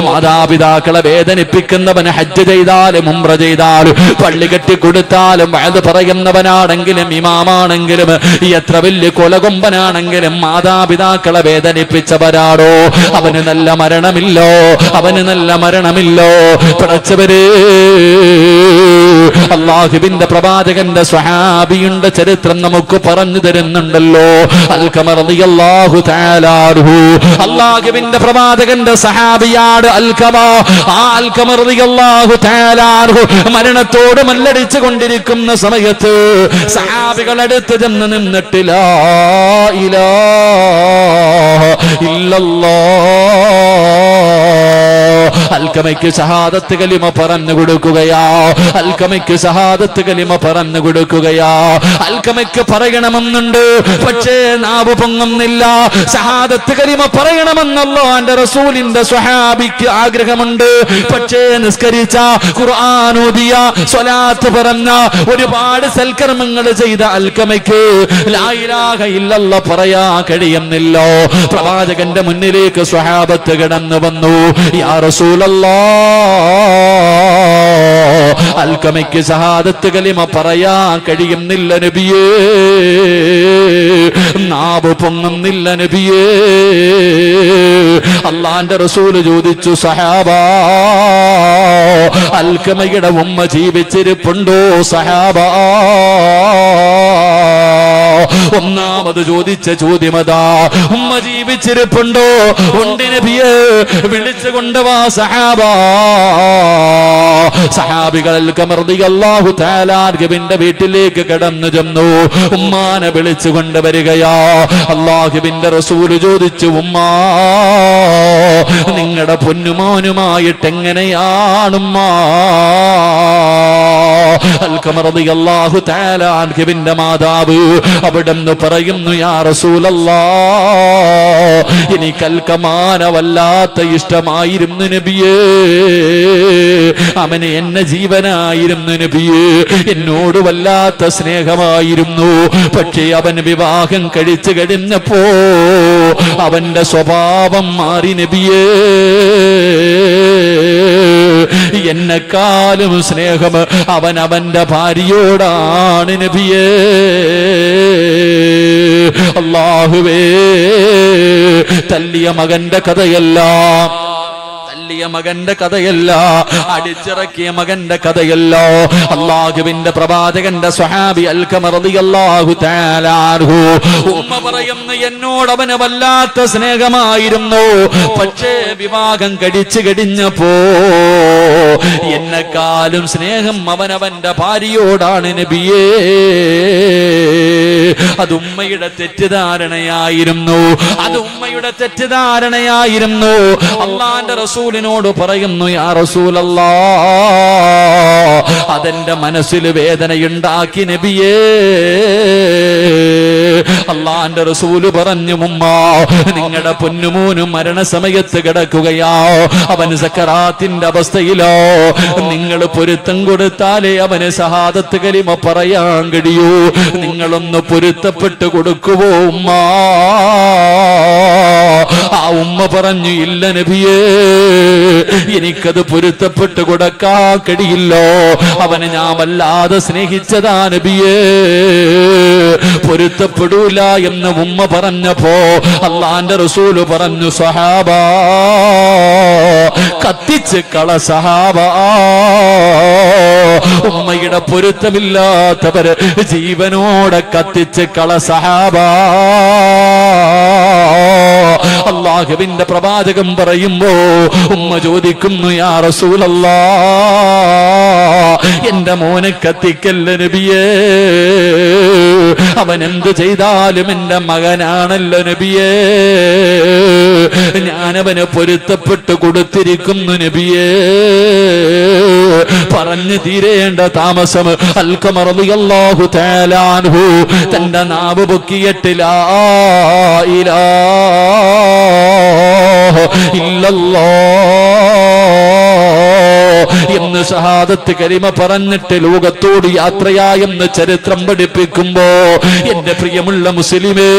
മാതാപിതാക്കളെ വേദനിപ്പിക്കുന്നവന് ഹജ്ജ് ചെയ്താലും ഉംറ ചെയ്താലും പള്ളി കെട്ടി കൊടുത്താലും വഅദ് പറയുന്നവനാണെങ്കിലും ഇമാമാണെങ്കിലും എത്ര വലിയ കൊലകൊമ്പനാണെങ്കിലും മാതാപിതാക്കളെ വേദനിപ്പിച്ചവരാണോ അവന് നല്ല മരണമില്ലോ, അവന് നല്ല മരണമില്ലോ. പടച്ചവരേ, അല്ലാഹുവിന്റെ പ്രവാചകന്റെ സ്വഹാബിയുടെ ചരിത്രം നമുക്ക് പറഞ്ഞു തരുന്നുണ്ടല്ലോ. അൽഖമർ റളിയല്ലാഹു തആല അൻഹു അല്ലാഹുവിന്റെ പ്രവാചകന്റെ സഹാബിയാണ് അൽഖമ. ആ അൽഖമർ റളിയല്ലാഹു തആല അൻഹു മരണത്തോട് മല്ലടിച്ചു കൊണ്ടിരിക്കുന്ന സമയത്ത് സഹാബികൾ അടുത്ത് ചെന്ന് നിന്നിട്ട് ലാ ഇലാഹ ഇല്ലല്ലാഹ് അൽഖമയ്ക്ക് ഷഹാദത്ത് കലിമ പറഞ്ഞു കൊടുക്കുകയാ. അൽഖമയ്ക്ക് ഷഹാദത്ത് കലിമ പറഞ്ഞു കൊടുക്കുകയാ. അൽഖമയ്ക്ക് പറയണമെന്നുണ്ട്, പക്ഷേ നാവ് പൊങ്ങുന്നില്ല. ഷഹാദത്ത് കലിമ പറയണമെന്നല്ലോ അന്റെ റസൂലിന്റെ സ്വഹാബിക്ക് ആഗ്രഹമുണ്ട്. പക്ഷേ നിസ്കരിച്ച, ഖുർആൻ ഓതിയ, സ്വലാത്ത് പറഞ്ഞ, ഒരുപാട് സൽക്കർമ്മങ്ങൾ ചെയ്ത അൽഖമയ്ക്ക് ലാ ഇലാഹ ഇല്ലല്ലാഹ് പറയാ കഴിയുന്നില്ല. പ്രവാചകന്റെ മുന്നിലേക്ക് സ്വഹാബത്ത് കടന്നു വന്നു. യാ റസൂലല്ലാഹ്, അൽഖമയ്ക്ക് ഷഹാദത്ത് കലിമ പറയാ കഴിയുന്നില്ല നബിയേ, നാവ് പൊങ്ങുന്നില്ല നബിയേ. അല്ലാഹുവിന്റെ റസൂൽ ചോദിച്ചു, സഹാബാ, അൽഖമയുടെ ഉമ്മ ജീവിച്ചിരിപ്പുണ്ടോ സഹാബാ? ഒന്നാമത് ചോദിച്ച ചോദ്യമതാ, ഉമ്മ ജീവിച്ചിരിപ്പുണ്ടോ? ഉണ്ട് നബിയേ, വിളിച്ചു കൊണ്ടുവാ സഹാബാ. സഹാബികൾ അൽഖമർ റളിയല്ലാഹു തആല അൻഹുവിന്റെ വീട്ടിലേക്ക് കടന്നു ചെന്നു. ഉമ്മാനെ വിളിച്ചു കൊണ്ടുവരികയാ. അല്ലാഹുവിന്റെ റസൂൽ ചോദിച്ചു, ഉമ്മാ, നിങ്ങളുടെ പൊന്നുമോനുമായിട്ട് എങ്ങനെയാണുമ്മാ? അൽഖമർ റളിയല്ലാഹു തആല അൻഹുവിന്റെ മാതാവ് അവിടെന്ന് പറയുന്നു, യാ റസൂലല്ലാഹ്, എനിക്ക് അൽഖമാനെ വല്ലാത്ത ഇഷ്ടമായിരുന്നു നബിയേ, അവന് എന്നെ ജീവനായിരുന്നു നബിയേ, എന്നോട് വല്ലാത്ത സ്നേഹമായിരുന്നു. പക്ഷേ അവൻ വിവാഹം കഴിച്ചു കഴിഞ്ഞപ്പോ അവന്റെ സ്വഭാവം മാറി നബിയേ. എന്നെക്കാളും സ്നേഹം അവൻ അവന്റെ ഭാര്യയോടാണ് നബിയേ. അല്ലാഹുവേ, തല്ലിയ മകന്റെ കഥയല്ല, മകന്റെ കഥയല്ല, അടിച്ചിറക്കിയ മകന്റെ കഥയല്ല. അല്ലാഹുവിന്റെ പ്രവാചകന്റെ സ്വഹാബി അൽഖമർ റളിയല്ലാഹു തആല അൻഹു ഉമ്മ പറയുന്നു, എന്നോട് അവന് വല്ലാത്ത സ്നേഹമായിരുന്നു. പക്ഷേ വിവാഹം കഴിച്ചു കഴിഞ്ഞപ്പോ എന്നെക്കാളും സ്നേഹം അവനവന്റെ ഭാര്യയോടാണ് നബിയേ. അത് ഉമ്മയുടെ തെറ്റിദ്ധാരണയായിരുന്നു, അത് ഉമ്മയുടെ തെറ്റിദ്ധാരണയായിരുന്നു. അല്ലാഹുവിന്റെ റസൂലിനോട് പറയുന്നു, യാ റസൂലല്ലാഹ്, അതെന്റെ മനസ്സിൽ വേദനയുണ്ടാക്കി നബിയേ. അല്ലാഹുവിന്റെ റസൂല് പറഞ്ഞു, ഉമ്മ, നിങ്ങളുടെ പൊന്നുമോനും മരണസമയത്ത് കിടക്കുകയാ, അവൻ സക്കറാത്തിന്റെ അവസ്ഥയിലോ. നിങ്ങൾ പൊരുത്തം കൊടുത്താലേ അവന് ഷഹാദത്ത് കലിമ പറയാൻ കഴിയൂ. നിങ്ങളൊന്ന് പൊരുത്തപ്പെട്ട് കൊടുക്കുവോ ഉമ്മ? ആ ഉമ്മ പറഞ്ഞു, ഇല്ല നബിയേ, എനിക്കത് പൊരുത്തപ്പെട്ട് കൊടുക്കാൻ കഴിയില്ലോ. അവനെ ഞാൻ വല്ലാതെ സ്നേഹിച്ചതാ നബിയേ, പൊരുത്തപ്പെടൂല എന്ന് ഉമ്മ പറഞ്ഞപ്പോ അള്ളാന്റെ റസൂല് പറഞ്ഞു, സഹാബാ കത്തിച്ച് കള സഹാബാ, ഉമ്മയുടെ പൊരുത്തമില്ലാത്തവര് ജീവനോടെ കത്തിച്ച് കള സഹാബാ. അല്ലാഹുവിന്റെ പ്രവാചകൻ പറയുമ്പോ ഉമ്മ ചോദിക്കുന്നു, യാ റസൂലല്ലാഹ്, എന്റെ മോനെ കത്തിക്കല്ല നബിയേ, അവൻ എന്ത് ചെയ്താലും എന്റെ മകനാണല്ലോ നബിയേ, ഞാനവന് പൊരുത്തപ്പെട്ട് കൊടുത്തിരിക്കുന്നു നബിയേ. പറഞ്ഞു തീരേണ്ട താമസം അൽഖമ റളിയല്ലാഹു തആല അൻഹു തന്റെ നാവ് പൊക്കിയിട്ട് ലാ ഇലാഹ ഇല്ലല്ലാഹ് എന്ന് ഷഹാദത്ത് കലിമ പറഞ്ഞിട്ട് ലോകത്തോട് യാത്രയായെന്ന് ചരിത്രം പഠിപ്പിക്കുമ്പോ എന്റെ പ്രിയമുള്ള മുസ്ലിമേ,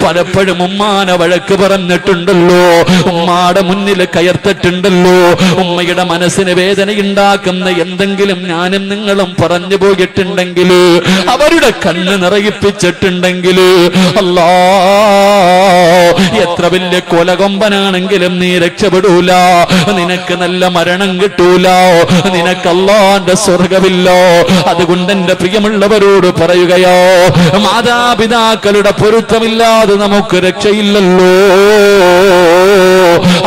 പലപ്പോഴും ഉമ്മാനെ വഴക്ക് പറഞ്ഞിട്ടുണ്ടല്ലോ, ഉമ്മാടെ മുന്നിൽ കയർത്തിട്ടുണ്ടല്ലോ, ഉമ്മയുടെ മനസ്സിന് വേദനയുണ്ടാക്കുന്ന എന്തെങ്കിലും ഞാനും നിങ്ങളും പറഞ്ഞു പോയിട്ടുണ്ടെങ്കിൽ, അവരുടെ കണ്ണ് നിറയിപ്പിച്ചിട്ടുണ്ടെങ്കിൽ, അല്ലാ എത്ര വലിയ കൊലകൊമ്പനാണെങ്കിലും നീ രക്ഷപ്പെടൂല, നിനക്ക് നല്ല മരണം കിട്ടൂല, നിനക്ക് അല്ലാഹുവിന്റെ സ്വർഗമില്ലോ. അതുകൊണ്ട് എന്റെ പ്രിയമുള്ളവരോട് പറയുകയോ, മാതാപിതാക്കളുടെ പൊരുത്തമില്ലാതെ നമുക്ക് രക്ഷയില്ലല്ലോ.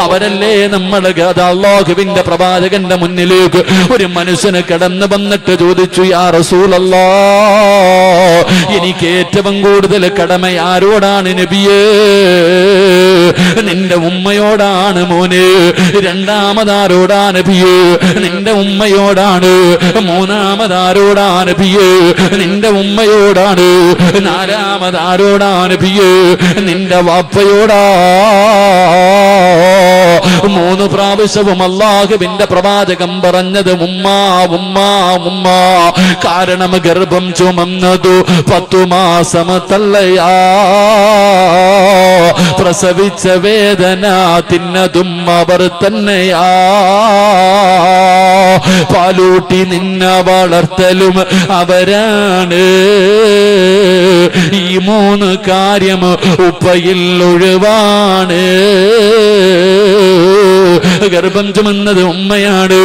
അവരല്ലേ നമ്മളെ അല്ലാഹുവിന്റെ പ്രവാചകന്റെ മുന്നിലേക്ക് ഒരു മനുഷ്യന് കടന്നു വന്നിട്ട് ചോദിച്ചു, യാ റസൂലല്ലാഹ്, എനിക്ക് ഏറ്റവും കൂടുതൽ കടമ ആരോടാണ് നബിയേ? നിന്റെ ഉമ്മയോടാണ് മോനെ. രണ്ടാമതാരോടാണ് നബിയേ? നിന്റെ ഉമ്മയോടാണ്. മൂന്നാമതാരോടാണ് നബിയേ? നിന്റെ ഉമ്മയോടാണ്. നാലാമതാരോടാണ് നബിയേ? നിന്റെ വാപ്പയോടാ. മൂന്ന് പ്രാവശ്യവും അല്ലാഹുവിന്റെ പ്രവാചകം പറഞ്ഞത് ഉമ്മ ഉമ്മ ഉമ്മ. കാരണം ഗർഭം ചുമന്നതു 10 മാസം തള്ളയാ, പ്രസവിച്ച വേദന തിന്നതും അവർ തന്നെയാ, പാലൂട്ടി നിന്നെ വളർത്തലും അവരാണ്. ഈ 3 കാര്യം ഉപ്പയിൽ ഒഴിവാണ്. ഗർഭം ചുമന്നത് ഉമ്മയാണ്.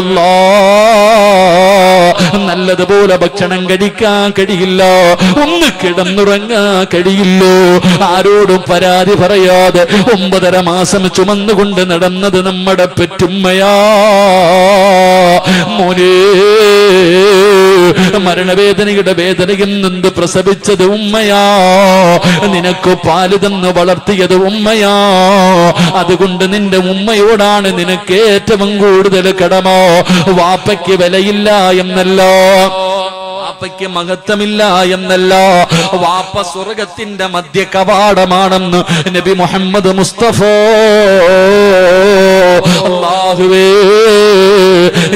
അല്ലാഹ്, നല്ലതുപോലെ ഭക്ഷണം കഴിക്കാൻ കഴിയില്ല, ഒന്ന് കിടന്നുറങ്ങാൻ കഴിയില്ലോ, ആരോടും പരാതി പറയാതെ 9.5 മാസം ചുമന്നുകൊണ്ട് നടന്നത് നമ്മുടെ പെറ്റുമ്മയാ. മോനെ, മരണവേദനയുടെ വേദനയിൽ നിന്ന് പ്രസവിച്ചത് ഉമ്മയാ, നിനക്ക് പാല് തന്ന് വളർത്തിയത് ഉമ്മയാ. അതുകൊണ്ട് നിന്റെ ഉമ്മയോടാണ് നിനക്ക് ഏറ്റവും കൂടുതൽ കടമ. വാപ്പയ്ക്ക് വിലയില്ല എന്നല്ല, വാപ്പയ്ക്ക് മഹത്വമില്ല എന്നല്ല, വാപ്പ സ്വർഗത്തിന്റെ മധ്യ കവാടമാണെന്ന് നബി മുഹമ്മദ് മുസ്തഫ. അല്ലാഹുവേ,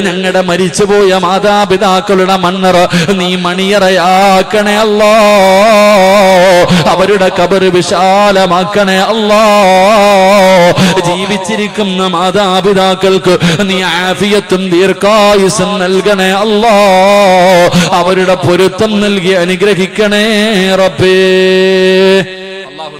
ഞങ്ങളുടെ മരിച്ചുപോയ മാതാപിതാക്കളുടെ മണ്ണറ നീ മണിയറയാക്കണേ അല്ലാ, അവരുടെ ഖബർ വിശാലമാക്കണേ അല്ലാ. ജീവിച്ചിരിക്കുന്ന മാതാപിതാക്കൾക്ക് നീ ആഫിയത്തും ദീർഘായുസ്സും നൽകണേ അല്ലാ, അവരുടെ പൊരുത്തം നൽകി അനുഗ്രഹിക്കണേ റബ്ബേ.